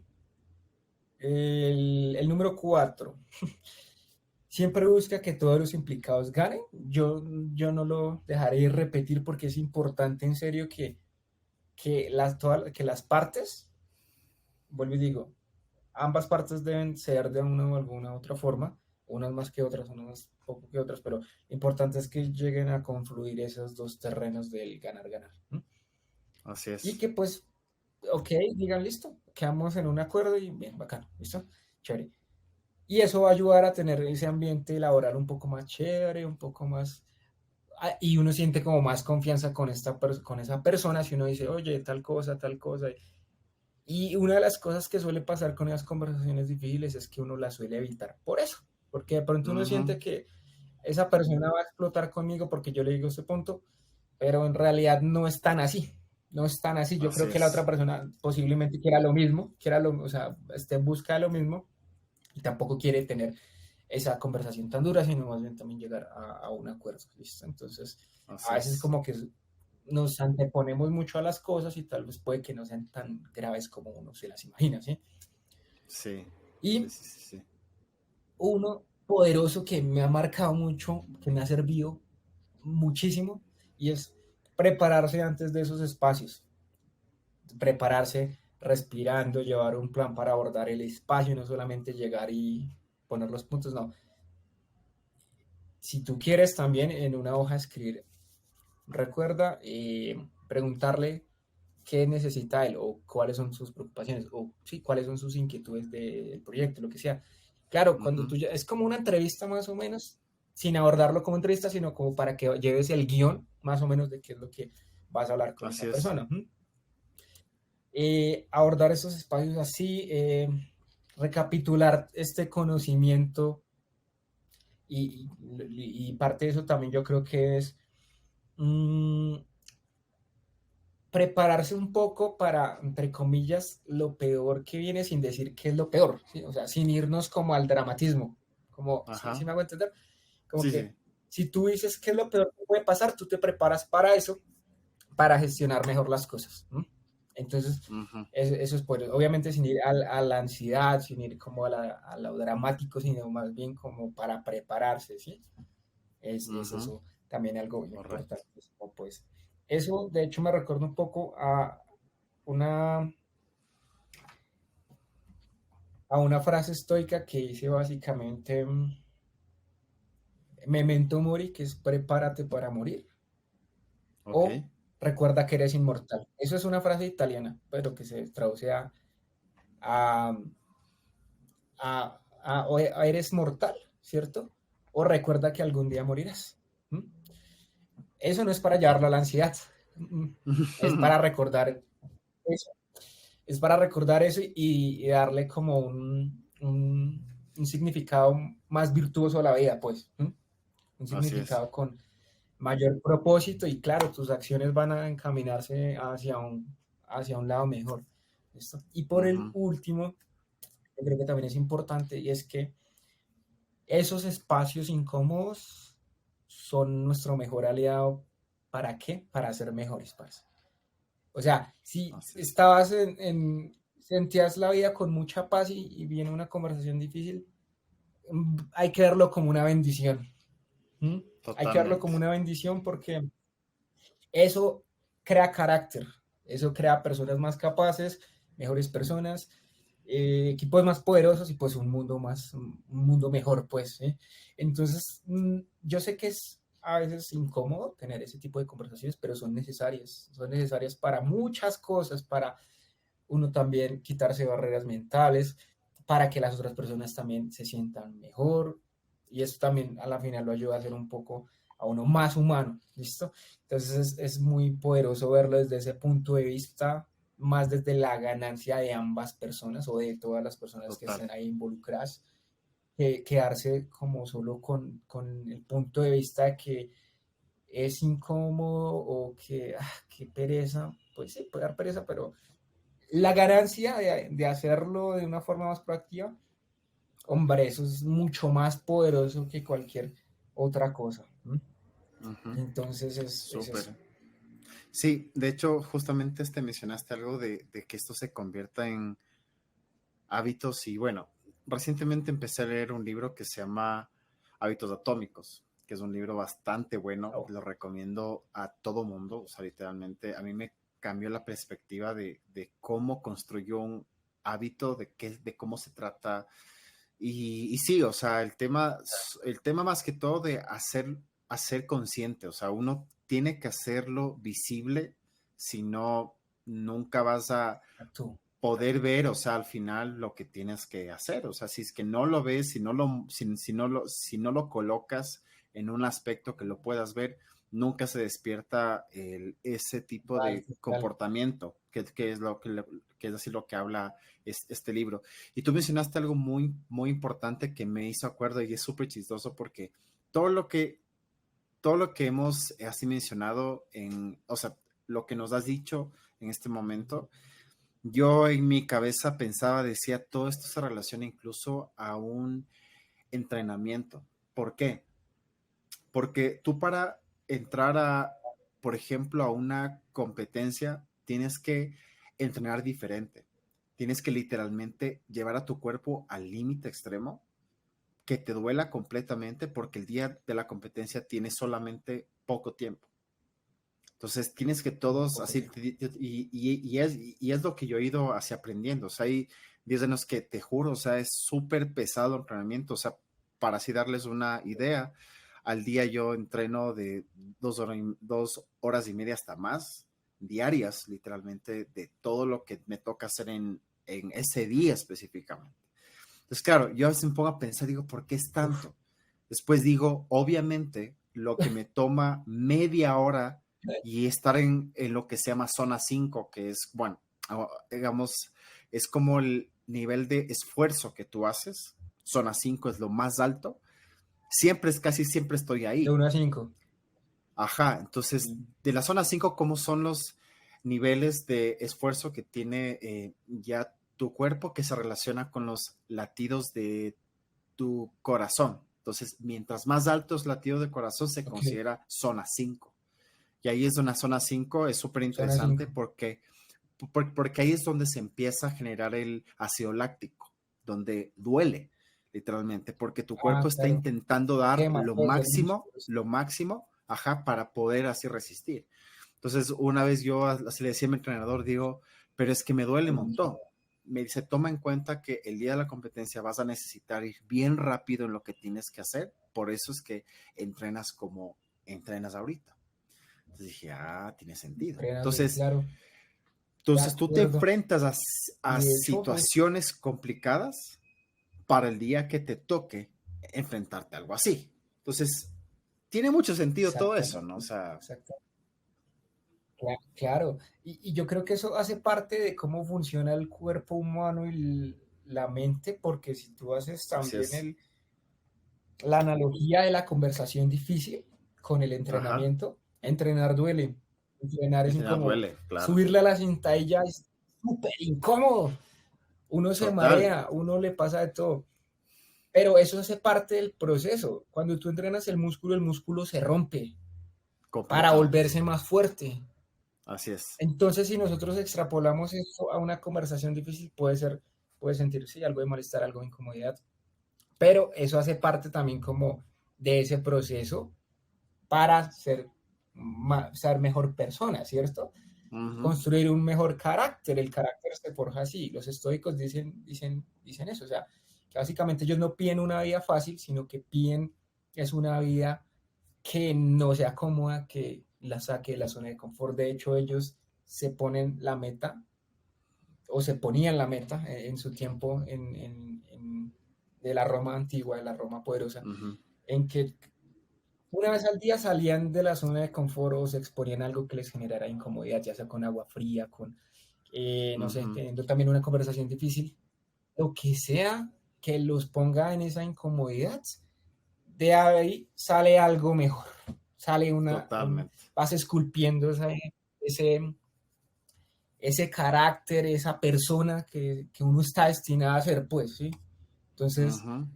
El número 4. Siempre busca que todos los implicados ganen. Yo no lo dejaré de repetir porque es importante en serio que las partes, vuelvo y digo, ambas partes deben ser de una o alguna otra forma, unas más que otras, unas más poco que otras, pero lo importante es que lleguen a confluir esos dos terrenos del ganar-ganar. ¿No? Así Y es. que pues, ok, digan listo, quedamos en un acuerdo y bien, bacano, listo, chévere. Y eso va a ayudar a tener ese ambiente laboral un poco más chévere, un poco más... Y uno siente como más confianza con, con esa persona si uno dice, oye, tal cosa, tal cosa. Y una de las cosas que suele pasar con esas conversaciones difíciles es que uno las suele evitar por eso, porque de pronto uno siente que esa persona va a explotar conmigo porque yo le digo este punto, pero en realidad no es tan así, no es tan así. Yo Así creo que la otra es. persona posiblemente quiera lo mismo, o sea, esté en busca de lo mismo y tampoco quiere tener esa conversación tan dura, sino más bien también llegar a un acuerdo. ¿Listo? Entonces, a Así veces es. como que nos anteponemos mucho a las cosas y tal vez puede que no sean tan graves como uno se las imagina, ¿sí? Sí, sí, Y sí, sí, sí. uno poderoso que me ha marcado mucho, que me ha servido muchísimo, y es prepararse antes de esos espacios, prepararse respirando, llevar un plan para abordar el espacio, no solamente llegar y poner los puntos, no. Si tú quieres también en una hoja escribir, recuerda preguntarle qué necesita él o cuáles son sus preocupaciones o sí, cuáles son sus inquietudes del proyecto, lo que sea. Claro, cuando tú ya, es como una entrevista más o menos, sin abordarlo como entrevista, sino como para que lleves el guión más o menos de qué es lo que vas a hablar con Así esa es. persona. Abordar esos espacios así, recapitular este conocimiento y parte de eso también yo creo que es mmm, prepararse un poco para, entre comillas, lo peor que viene sin decir que es lo peor, ¿sí? O sea, sin irnos como al dramatismo, como, ¿sí Ajá. me hago entender? Como Sí, que sí. si tú dices qué es lo peor que puede pasar, tú te preparas para eso, para gestionar mejor las cosas. ¿No? Entonces, eso es por obviamente sin ir a la ansiedad, sin ir como a lo dramático, sino más bien como para prepararse, ¿sí? Es eso también algo Correcto. importante. Pues, eso, de hecho, me recuerda un poco una, a una frase estoica que dice básicamente memento mori, que es prepárate para morir, Ok. o recuerda que eres inmortal. Eso es una frase italiana, pero que se traduce a, o eres mortal, ¿cierto? O recuerda que algún día morirás. ¿Mm? Eso no es para llevarlo a la ansiedad, es para recordar eso. Es para recordar eso y darle como un significado más virtuoso a la vida, pues. Un Así es. significado con mayor propósito y claro, tus acciones van a encaminarse hacia un lado mejor. ¿Listo? Y por el último, yo creo que también es importante y es que esos espacios incómodos son nuestro mejor aliado. ¿Para qué? Para ser mejores, parce. O sea, si Así es. estabas sentías la vida con mucha paz y viene una conversación difícil, hay que verlo como una bendición. ¿Mm? Hay que verlo como Totalmente. una bendición porque eso crea carácter, eso crea personas más capaces, mejores personas, equipos más poderosos y pues un mundo mejor, pues. ¿Sí? Entonces, yo sé que es a veces incómodo tener ese tipo de conversaciones, pero son necesarias para muchas cosas, para uno también quitarse barreras mentales, para que las otras personas también se sientan mejor, y eso también a la final lo ayuda a ser un poco a uno más humano, ¿listo? Entonces es muy poderoso verlo desde ese punto de vista, más desde la ganancia de ambas personas o de todas las personas que Total. estén ahí involucradas, que quedarse como solo con el punto de vista de que es incómodo o que, qué pereza, pues sí, puede dar pereza, pero la ganancia de hacerlo de una forma más proactiva, hombre, eso es mucho más poderoso que cualquier otra cosa. ¿Mm? Ujú. Entonces es Súper. eso. Sí, de hecho, justamente mencionaste algo de que esto se convierta en hábitos y bueno, recientemente empecé a leer un libro que se llama Hábitos Atómicos, que es un libro bastante bueno, Oh, lo recomiendo a todo mundo, o sea, literalmente a mí me cambió la perspectiva de cómo construyó un hábito, de cómo se trata y sí, o sea, el tema más que todo de hacer consciente, o sea, uno tiene que hacerlo visible, si no, nunca vas a tú. poder ver, o sea, al final lo que tienes que hacer. O sea, si es que no lo ves, si no lo colocas en un aspecto que lo puedas ver, nunca se despierta ese tipo Total, de total. comportamiento, que es que es así lo que habla este libro. Y tú mencionaste algo muy, muy importante que me hizo acuerdo y es súper chistoso porque todo lo que, todo lo que hemos así mencionado o sea, lo que nos has dicho en este momento, yo en mi cabeza pensaba, decía, todo esto se relaciona incluso a un entrenamiento. ¿Por qué? Porque tú para entrar por ejemplo, a una competencia, tienes que entrenar diferente. Tienes que literalmente llevar a tu cuerpo al límite extremo, que te duela completamente porque el día de la competencia tienes solamente poco tiempo. Entonces tienes que todos Poco así, tiempo. y es lo que yo he ido así aprendiendo. O sea, hay días en los que te juro, o sea, es súper pesado el entrenamiento. O sea, para así darles una idea, al día yo entreno de 2 horas y media hasta más diarias, literalmente, de todo lo que me toca hacer en ese día específicamente. Entonces, claro, yo a veces me pongo a pensar, digo, ¿por qué es Uf. tanto? Después digo, obviamente, lo que me toma media hora y estar en lo que se llama zona 5, que es, bueno, digamos, es como el nivel de esfuerzo que tú haces. Zona 5 es lo más alto. Casi siempre estoy De ahí. 1 a 5. Ajá, entonces, de la zona 5, ¿cómo son los niveles de esfuerzo que tiene ya tu cuerpo que se relaciona con los latidos de tu corazón? Entonces, mientras más alto es latido de corazón, se Ok, considera zona 5. Y ahí es una zona 5, es súper zona interesante 5. porque ahí es donde se empieza a generar el ácido láctico, donde duele, literalmente, porque tu cuerpo está Claro. intentando dar Quema todo el músculo. lo máximo, ajá, para poder así resistir. Entonces, una vez yo así le decía a mi entrenador, digo, pero es que me duele un montón. Me dice, toma en cuenta que el día de la competencia vas a necesitar ir bien rápido en lo que tienes que hacer, por eso es que entrenas como entrenas ahorita. Entonces dije, tiene sentido. Entrenas bien, Entonces, claro. De entonces tú te acuerdo. enfrentas a Y de hecho, pues, situaciones complicadas para el día que te toque enfrentarte a algo así. Entonces, tiene mucho sentido todo eso, ¿no? O exactamente, sea, exactamente. Claro, y yo creo que eso hace parte de cómo funciona el cuerpo humano y la mente, porque si tú haces así también es. la analogía de la conversación difícil con el Ajá. entrenamiento, entrenar duele, entrenar es Entrenar incómodo, duele, claro. subirle a la cinta es súper incómodo, uno se Total, marea, uno le pasa de todo, pero eso hace parte del proceso. Cuando tú entrenas el músculo se rompe para completamente. volverse más fuerte. Así es. Entonces, si nosotros extrapolamos eso a una conversación difícil, puede sentir, sí, algo de malestar, algo de incomodidad, pero eso hace parte también como de ese proceso para ser mejor persona, ¿cierto? Ujú. Construir un mejor carácter. El carácter se forja así. Los estoicos dicen eso, o sea, que básicamente ellos no piden una vida fácil, sino que piden es una vida que no sea cómoda, que la saque de la zona de confort. De hecho, ellos se ponen la meta o se ponían la meta en su tiempo de la Roma antigua, de la Roma poderosa, Ujú, en que una vez al día salían de la zona de confort o se exponían a algo que les generara incomodidad, ya sea con agua fría, con, no sé, ujú. teniendo también una conversación difícil, lo que sea que los ponga en esa incomodidad, de ahí sale algo mejor, sale Totalmente. vas esculpiendo ese, ese carácter, esa persona que uno está destinado a ser, pues, ¿sí? Entonces, Ujú,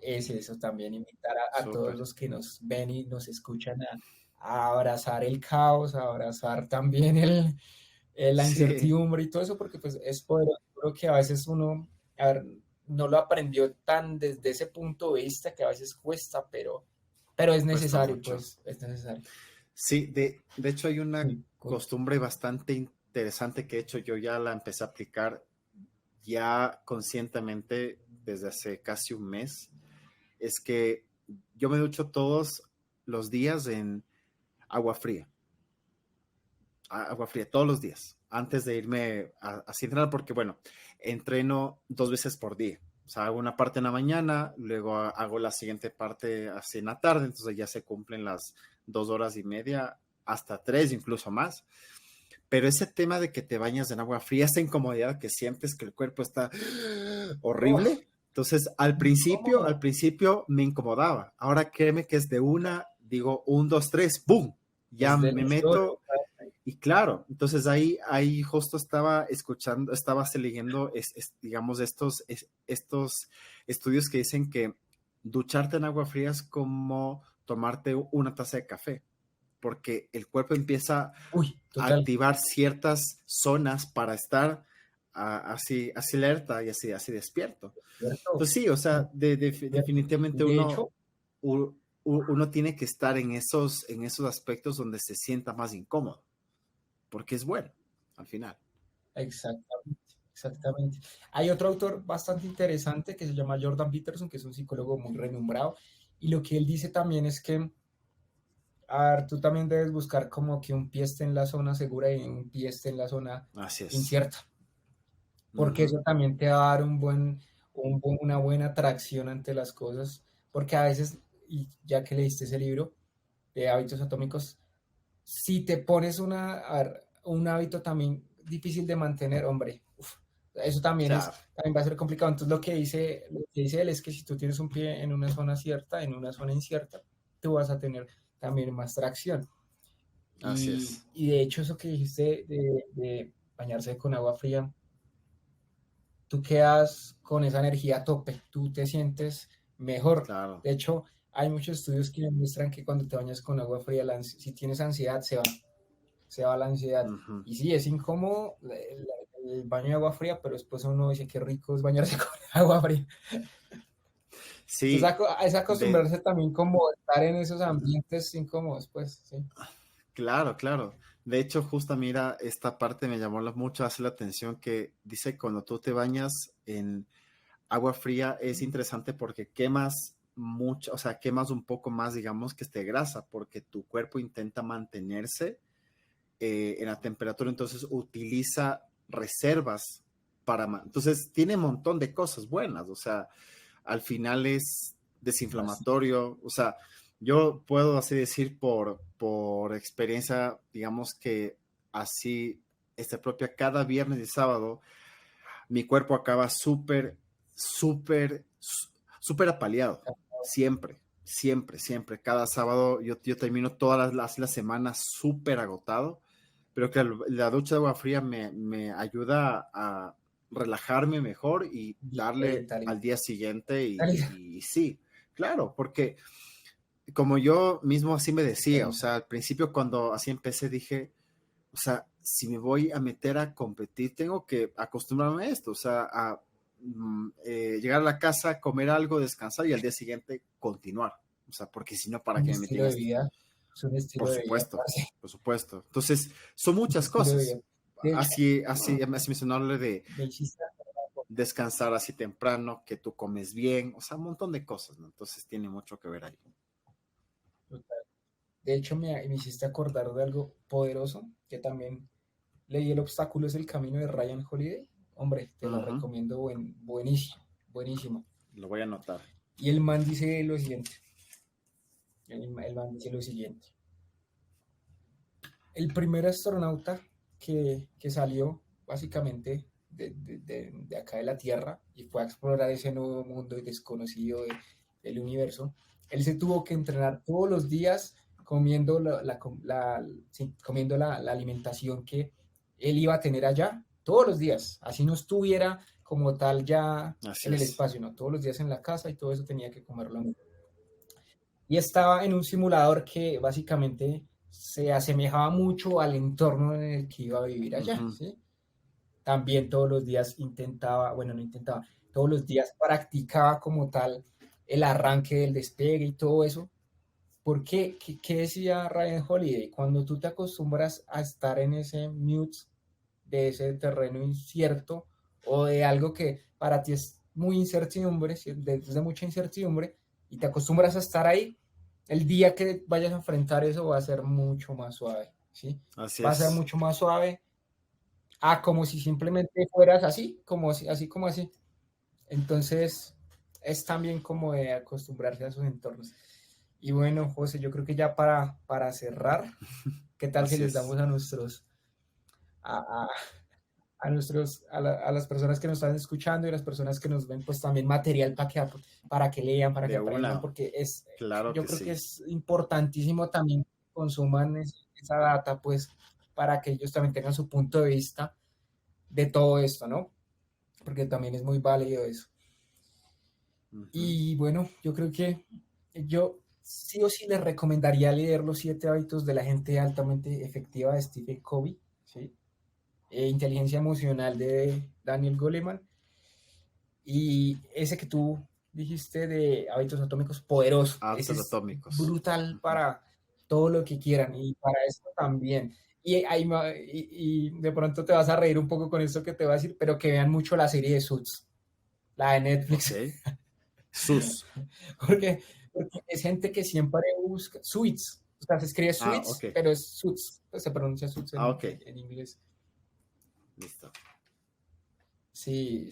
es eso también, invitar a todos súper. los que nos ven y nos escuchan a abrazar el caos, a abrazar también la Sí, incertidumbre y todo eso, porque pues es poderoso. Creo que a veces uno, a ver, no lo aprendió tan desde ese punto de vista que a veces cuesta, pero es cuesta necesario, mucho. pues, es necesario. Sí, de hecho hay una Sí, costumbre bastante interesante que de hecho yo ya la empecé a aplicar ya conscientemente desde hace casi un mes. Es que yo me ducho todos los días en agua fría. Agua fría todos los días, antes de irme a entrenar, porque bueno, entreno 2 veces por día. O sea, hago una parte en la mañana, luego hago la siguiente parte así en la tarde, entonces ya se cumplen las 2 horas y media, hasta 3, incluso más. Pero ese tema de que te bañas en agua fría, esa incomodidad que sientes que el cuerpo está oh, horrible. Entonces, al incómodo. principio me incomodaba. Ahora créeme que es de una, digo, 1, 2, 3, ¡boom! Ya Es me delicioso. meto y claro, entonces ahí justo estaba escuchando, estaba leyendo, digamos, estos estudios que dicen que ducharte en agua fría es como tomarte una taza de café, porque el cuerpo empieza Uy, a total. activar ciertas zonas para estar así alerta y así despierto. ¿Cierto? Entonces sí, o sea, ¿Cierto? definitivamente De hecho, uno tiene que estar en esos aspectos donde se sienta más incómodo porque es bueno al final. exactamente, exactamente. Hay otro autor bastante interesante que se llama Jordan Peterson, que es un psicólogo muy renombrado, y lo que él dice también es que, a ver, tú también debes buscar como que un pie esté en la zona segura y un pie esté en la zona Así es. incierta, porque Ujú, eso también te va a dar una buena atracción ante las cosas, porque a veces, y ya que leíste ese libro de hábitos atómicos, si te pones un hábito también difícil de mantener, hombre, uf, eso claro, también va a ser complicado. Entonces lo que dice él es que si tú tienes un pie en una zona cierta, en una zona incierta, tú vas a tener también más tracción. así Y, es. y de hecho eso que dijiste de bañarse con agua fría, tú quedas con esa energía a tope, tú te sientes mejor. Claro. De hecho, hay muchos estudios que demuestran que cuando te bañas con agua fría, si tienes ansiedad, se va la ansiedad. Ujú. Y sí, es incómodo el baño de agua fría, pero después uno dice qué rico es bañarse con agua fría. Entonces, Sí, es de, acostumbrarse también como a estar en esos ambientes incómodos, pues, sí. claro, claro. De hecho, justo mira, esta parte me llamó mucho hace la atención que dice cuando tú te bañas en agua fría es interesante porque quemas mucho, o sea, quemas un poco más, digamos, que esté grasa, porque tu cuerpo intenta mantenerse en la temperatura, entonces utiliza reservas entonces tiene un montón de cosas buenas, o sea, al final es Así, desinflamatorio, o sea, yo puedo así decir por experiencia, digamos que así, propia, cada viernes y sábado, mi cuerpo acaba súper apaleado, siempre, siempre, siempre, cada sábado yo termino todas las semanas súper agotado, pero que la ducha de agua fría me ayuda a relajarme mejor y darle vitalidad. al día siguiente y sí, claro, porque como yo mismo así me decía, o sea, al principio cuando así empecé dije, o sea, si me voy a meter a competir, tengo que acostumbrarme a esto, o sea, llegar a la casa, comer algo, descansar y al día siguiente continuar. O sea, porque si no, ¿para Un qué me metí estilo en de esto? vida, es un estilo Por de vida, supuesto, parce, por supuesto. Entonces, son un muchas estilo de vida. cosas. De hecho, Así mencionarle de me hiciste descansar así temprano, que tú comes bien, o sea, un montón de cosas, ¿no? Entonces tiene mucho que ver ahí. De hecho, me hiciste acordar de algo poderoso que también leí. El obstáculo es el camino de Ryan Holiday. hombre, te la recomiendo, buenísimo, buenísimo. Lo voy a anotar. Y el man dice lo siguiente. El man dice lo siguiente. El primer astronauta que salió básicamente de acá de la Tierra y fue a explorar ese nuevo mundo desconocido del universo, él se tuvo que entrenar todos los días comiendo comiendo la alimentación que él iba a tener allá, todos los días, así no estuviera como tal ya Así en el es. espacio, no, todos los días en la casa y todo eso tenía que comerlo. Y estaba en un simulador que básicamente se asemejaba mucho al entorno en el que iba a vivir allá, ¿sí? También todos los días todos los días practicaba como tal el arranque del despegue y todo eso. ¿Por qué? ¿Qué decía Ryan Holiday? Cuando tú te acostumbras a estar en ese mute de ese terreno incierto o de algo que para ti es muy incertidumbre, de mucha incertidumbre, y te acostumbras a estar ahí, el día que vayas a enfrentar eso va a ser mucho más suave, ¿sí? Así Va a es. ser mucho más suave como si simplemente fueras así, como así. Entonces, es también como de acostumbrarse a esos entornos. Y bueno, José, yo creo que ya para cerrar, ¿qué tal si les damos a nuestros, a, a las personas que nos están escuchando y las personas que nos ven, pues también material para que lean, para que aprendan, porque yo creo que es importantísimo también que consuman esa data, pues, para que ellos también tengan su punto de vista de todo esto, ¿no? Porque también es muy válido eso. Y bueno, yo creo que yo sí o sí les recomendaría leer Los 7 hábitos de la gente altamente efectiva de Stephen Covey, ¿sí? Inteligencia emocional de Daniel Goleman, y ese que tú dijiste de hábitos atómicos, poderoso. Ese es Atómicos. brutal para todo lo que quieran y para eso también. Y de pronto te vas a reír un poco con esto que te voy a decir, pero que vean mucho la serie de Suits, la de Netflix. Okay. Suits. porque es gente que siempre busca Suits. O sea, se escribe Suits, pero es Suits. Pues se pronuncia Suits en inglés. Listo. Sí,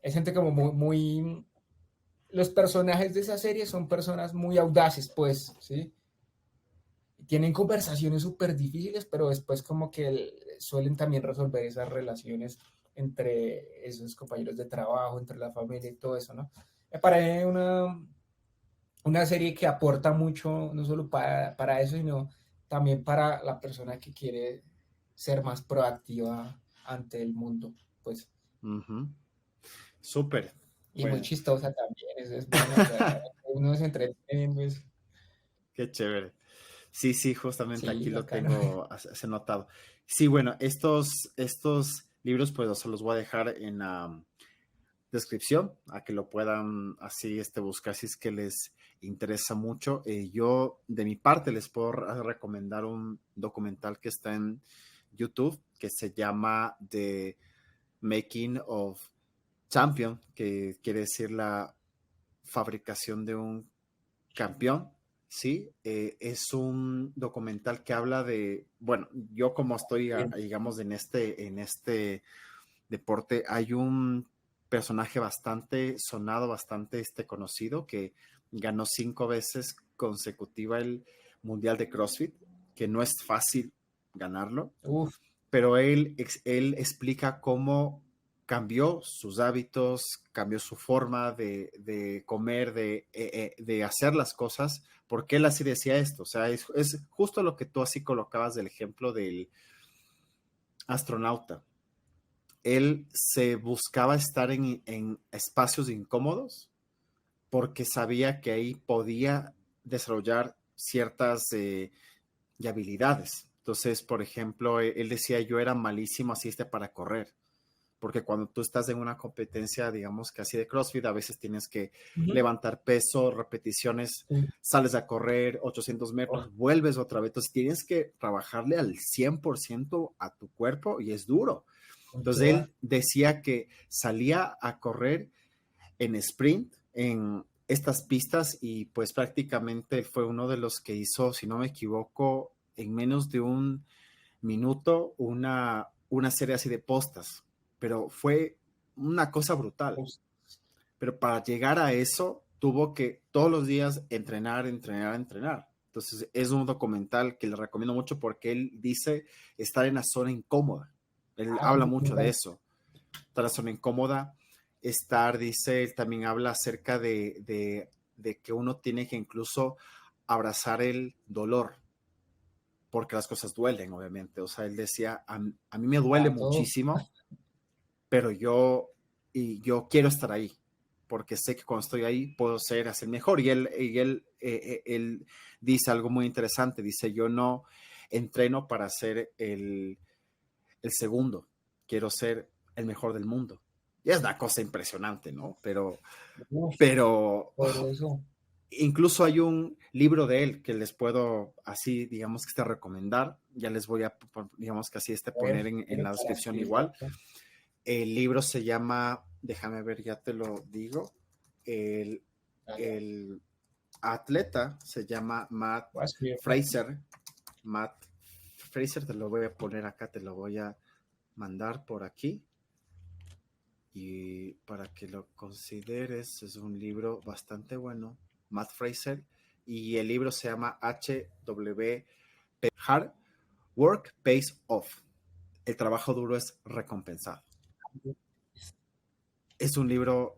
es gente como muy. Los personajes de esa serie son personas muy audaces, pues, ¿sí? Tienen conversaciones súper difíciles, pero después como que suelen también resolver esas relaciones entre esos compañeros de trabajo, entre la familia y todo eso, ¿no? Me parece una serie que aporta mucho, no solo para eso, sino también para la persona que quiere ser más proactiva ante el mundo, pues. Súper. Y muy chistosa también, es buena, o sea, uno se entretiene viendo eso. Qué chévere. Sí, justamente Sí, aquí lo bacano. tengo anotado. Sí, bueno, estos libros pues se los voy a dejar en la descripción a que lo puedan así buscar si es que les interesa mucho. Yo de mi parte les puedo recomendar un documental que está en YouTube que se llama The Making of Champion, que quiere decir la fabricación de un campeón. Sí, es un documental que habla de, bueno, yo como estoy, digamos, en este deporte, hay un personaje bastante sonado, bastante conocido, que ganó 5 veces consecutiva el Mundial de CrossFit, que no es fácil ganarlo. Uf. Pero él explica cómo cambió sus hábitos, cambió su forma de comer, de hacer las cosas, porque él así decía esto. O sea, es justo lo que tú así colocabas del ejemplo del astronauta. Él se buscaba estar en espacios incómodos porque sabía que ahí podía desarrollar ciertas habilidades. Entonces, por ejemplo, él decía, yo era malísimo así para correr, porque cuando tú estás en una competencia, digamos que así de CrossFit, a veces tienes que levantar peso, repeticiones, sales a correr 800 metros, vuelves otra vez. Entonces, tienes que trabajarle al 100% a tu cuerpo y es duro. Entonces, él decía que salía a correr en sprint, en estas pistas, y pues prácticamente fue uno de los que hizo, si no me equivoco, en menos de un minuto una serie así de postas. pero fue una cosa brutal. Pero para llegar a eso, tuvo que todos los días entrenar. Entonces, es un documental que le recomiendo mucho porque él dice estar en la zona incómoda. Él habla mucho de eso. Estar en la zona incómoda, dice, él también habla acerca de que uno tiene que incluso abrazar el dolor, porque las cosas duelen, obviamente. O sea, él decía, a mí me duele muchísimo, pero yo quiero estar ahí, porque sé que cuando estoy ahí puedo hacer mejor. Y él dice algo muy interesante, dice, yo no entreno para ser el segundo, quiero ser el mejor del mundo. Y es una cosa impresionante, ¿no? Pero incluso hay un libro de él que les puedo así, digamos que recomendar. Ya les voy a, digamos que así poner en la descripción igual. El libro se llama, déjame ver, ya te lo digo. El atleta se llama Matt Fraser. Matt Fraser, te lo voy a poner acá, te lo voy a mandar por aquí. Y para que lo consideres, es un libro bastante bueno. Matt Fraser. Y el libro se llama HWP Hard Work Pays Off. El trabajo duro es recompensado. Es un libro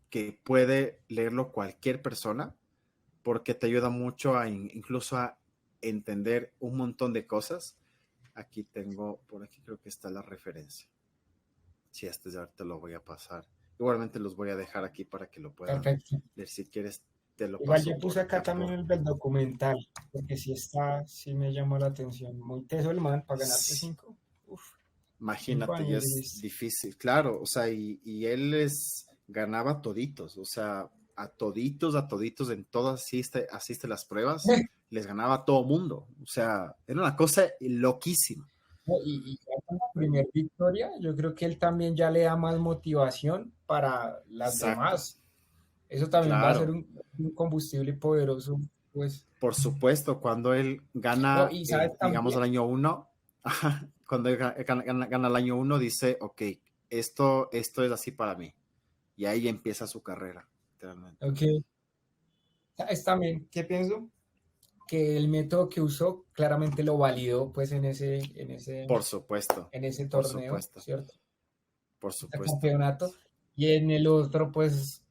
que puede leerlo cualquier persona porque te ayuda mucho incluso a entender un montón de cosas. Aquí tengo, por aquí creo que está la referencia. Sí, ya te lo voy a pasar. Igualmente los voy a dejar aquí para que lo puedan leer. Si quieres, te lo igual paso. Yo puse acá también el del documental, porque sí me llamó la atención. Muy teso el man para ganarte 5. Imagínate, ya es difícil, claro. O sea, y él ganaba toditos, o sea, a toditos en todas asiste las pruebas, les ganaba a todo mundo. O sea, era una cosa loquísima. Y con la primera victoria, yo creo que él también ya le da más motivación para las demás. Eso también va a ser un combustible poderoso, pues. Por supuesto, cuando él gana, digamos, el año 1, cuando él gana el año 1, dice, ok, esto es así para mí. Y ahí empieza su carrera, literalmente. Ok. ¿Sabes también qué pienso? Que el método que usó claramente lo validó, pues, en ese por supuesto, en ese torneo, ¿cierto? Por supuesto. El campeonato. Y en el otro, pues,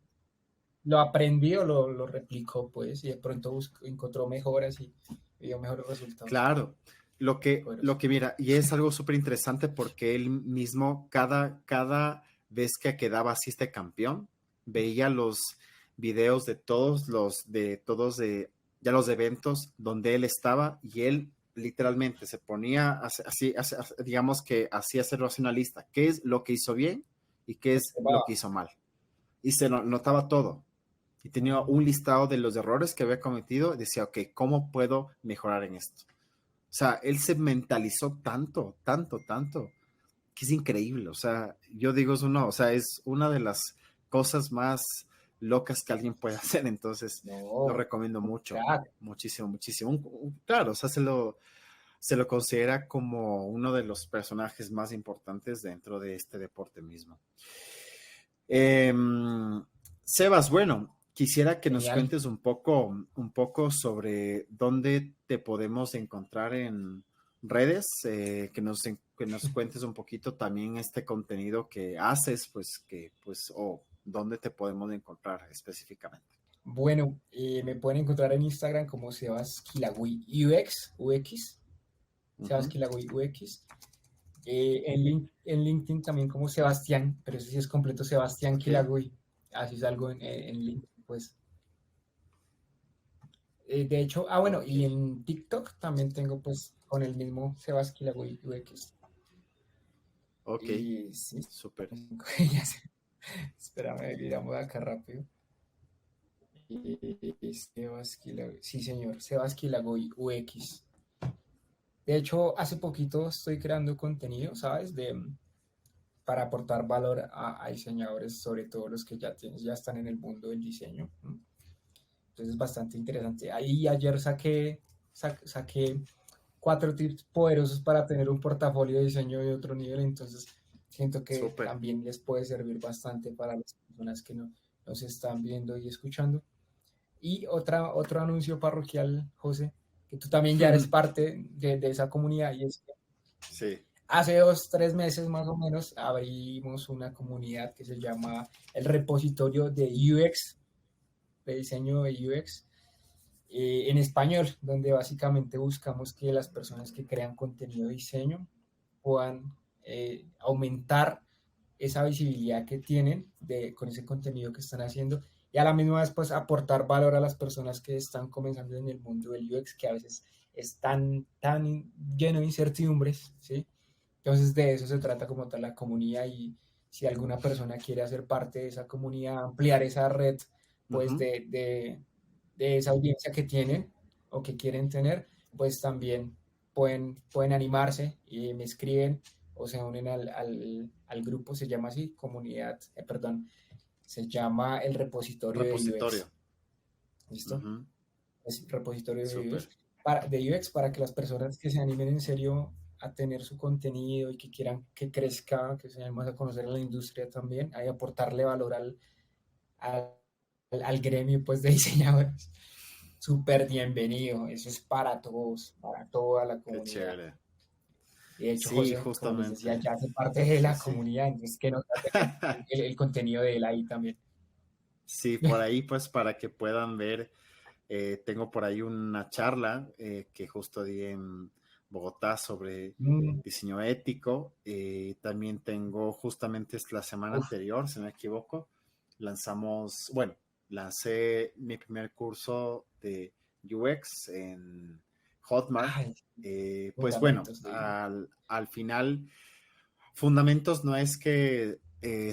lo aprendió, lo replicó, pues, y de pronto encontró mejoras y dio mejores resultados. Claro, lo que mira, y es algo súper interesante porque él mismo, cada vez que quedaba así campeón, veía los videos de todos los eventos donde él estaba y él literalmente se ponía así, digamos que así hacerlo así una lista, qué es lo que hizo bien y qué es lo que hizo mal. Y se notaba todo. Y tenía un listado de los errores que había cometido y decía, ok, ¿cómo puedo mejorar en esto? O sea, él se mentalizó tanto, que es increíble. O sea, yo digo eso no, o sea, es una de las cosas más locas que alguien puede hacer. Entonces, lo recomiendo mucho, muchísimo. Claro, o sea, se lo considera como uno de los personajes más importantes dentro de este deporte mismo. Sebas, bueno, quisiera que nos cuentes un poco sobre dónde te podemos encontrar en redes, que nos cuentes un poquito también este contenido que haces, o dónde te podemos encontrar específicamente. Bueno, me pueden encontrar en Instagram como Sebas Kilagui UX, Sebas Kilagui UX. En LinkedIn también como Sebastián, pero eso sí es completo, Sebastián Kilagui. Así salgo en LinkedIn, pues. De hecho, bueno, y en TikTok también tengo, pues, con el mismo Sebas Kilagui UX. Ok, sí, súper. Espérame, miramos acá rápido. Sí, señor, Sebas Kilagui UX. De hecho, hace poquito estoy creando contenido, ¿sabes? Para aportar valor a diseñadores, sobre todo los que ya están en el mundo del diseño. Entonces es bastante interesante. Ahí ayer saqué 4 tips poderosos para tener un portafolio de diseño de otro nivel. Entonces Siento que Súper. también les puede servir bastante para las personas que nos están viendo y escuchando. Y otro anuncio parroquial, José, que tú también ya eres parte de esa comunidad, y es que Sí, hace 2, 3 meses más o menos abrimos una comunidad que se llama el repositorio de UX, de diseño de UX, en español, donde básicamente buscamos que las personas que crean contenido de diseño puedan aumentar esa visibilidad que tienen con ese contenido que están haciendo, y a la misma vez pues aportar valor a las personas que están comenzando en el mundo del UX, que a veces es tan lleno de incertidumbres, ¿sí? Entonces de eso se trata como tal la comunidad, y si alguna persona quiere hacer parte de esa comunidad, ampliar esa red pues ujú, de esa audiencia que tienen o que quieren tener, pues también pueden animarse y me escriben o se unen al grupo. Se llama así, comunidad, perdón, se llama el repositorio de UX. repositorio. ¿Listo? Ujú, Es repositorio de UX súper. de UX para que las personas que se animen en serio a tener su contenido y que quieran que crezca, que se den más a conocer en la industria también, hay aportarle valor al, al gremio pues de diseñadores. Súper bienvenido, eso es para todos, para toda la Qué comunidad. chévere. Y de hecho, Sí, José, como les decía, justamente. ya hace parte de Sí, la sí. comunidad, entonces que no tener el contenido de él ahí también. Sí, por ahí, pues para que puedan ver, tengo por ahí una charla que justo di en Bogotá sobre Mm, diseño ético. También tengo justamente es la semana uf, anterior, si no me equivoco, lancé mi primer curso de UX en Hotmart. ay, Pues bueno, fundamentos de al final fundamentos no es que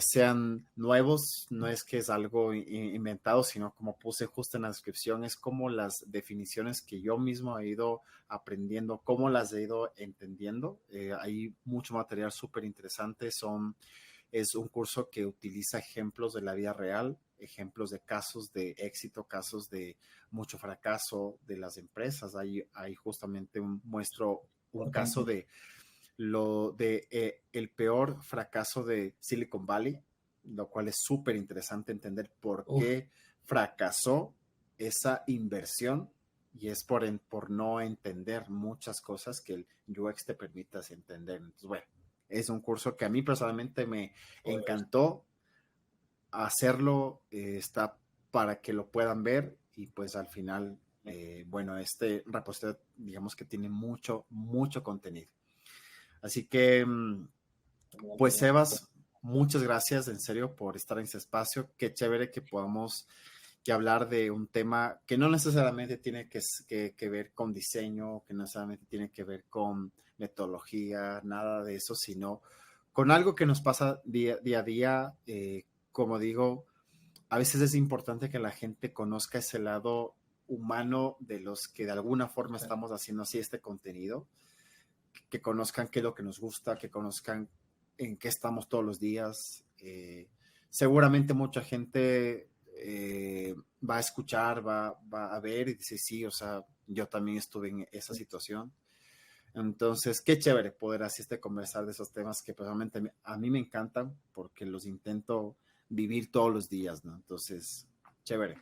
sean nuevos, no es que es algo inventado, sino como puse justo en la descripción, es como las definiciones que yo mismo he ido aprendiendo, cómo las he ido entendiendo. Hay mucho material súper interesante, es un curso que utiliza ejemplos de la vida real, ejemplos de casos de éxito, casos de mucho fracaso de las empresas. Hay justamente muestro un caso potente. de el peor fracaso de Silicon Valley, lo cual es súper interesante entender por Uf, qué fracasó esa inversión y es por no entender muchas cosas que el UX te permita entender. Entonces, bueno, es un curso que a mí personalmente me poderoso. encantó hacerlo, está para que lo puedan ver y pues al final, bueno, este repositorio digamos que tiene mucho, mucho contenido. Así que, Genial, pues, genial. Sebas, muchas gracias en serio por estar en este espacio. Qué chévere que podamos que hablar de un tema que no necesariamente tiene que ver con diseño, que no necesariamente tiene que ver con metodología, nada de eso, sino con algo que nos pasa día a día. Como digo, a veces es importante que la gente conozca ese lado humano de los que de alguna forma Total. estamos haciendo así este contenido, que conozcan qué es lo que nos gusta, que conozcan en qué estamos todos los días. Seguramente mucha gente va a escuchar, va a ver y dice, sí, o sea, yo también estuve en esa situación. Entonces, qué chévere poder así conversar de esos temas que personalmente a mí me encantan porque los intento vivir todos los días, ¿no? Entonces, chévere.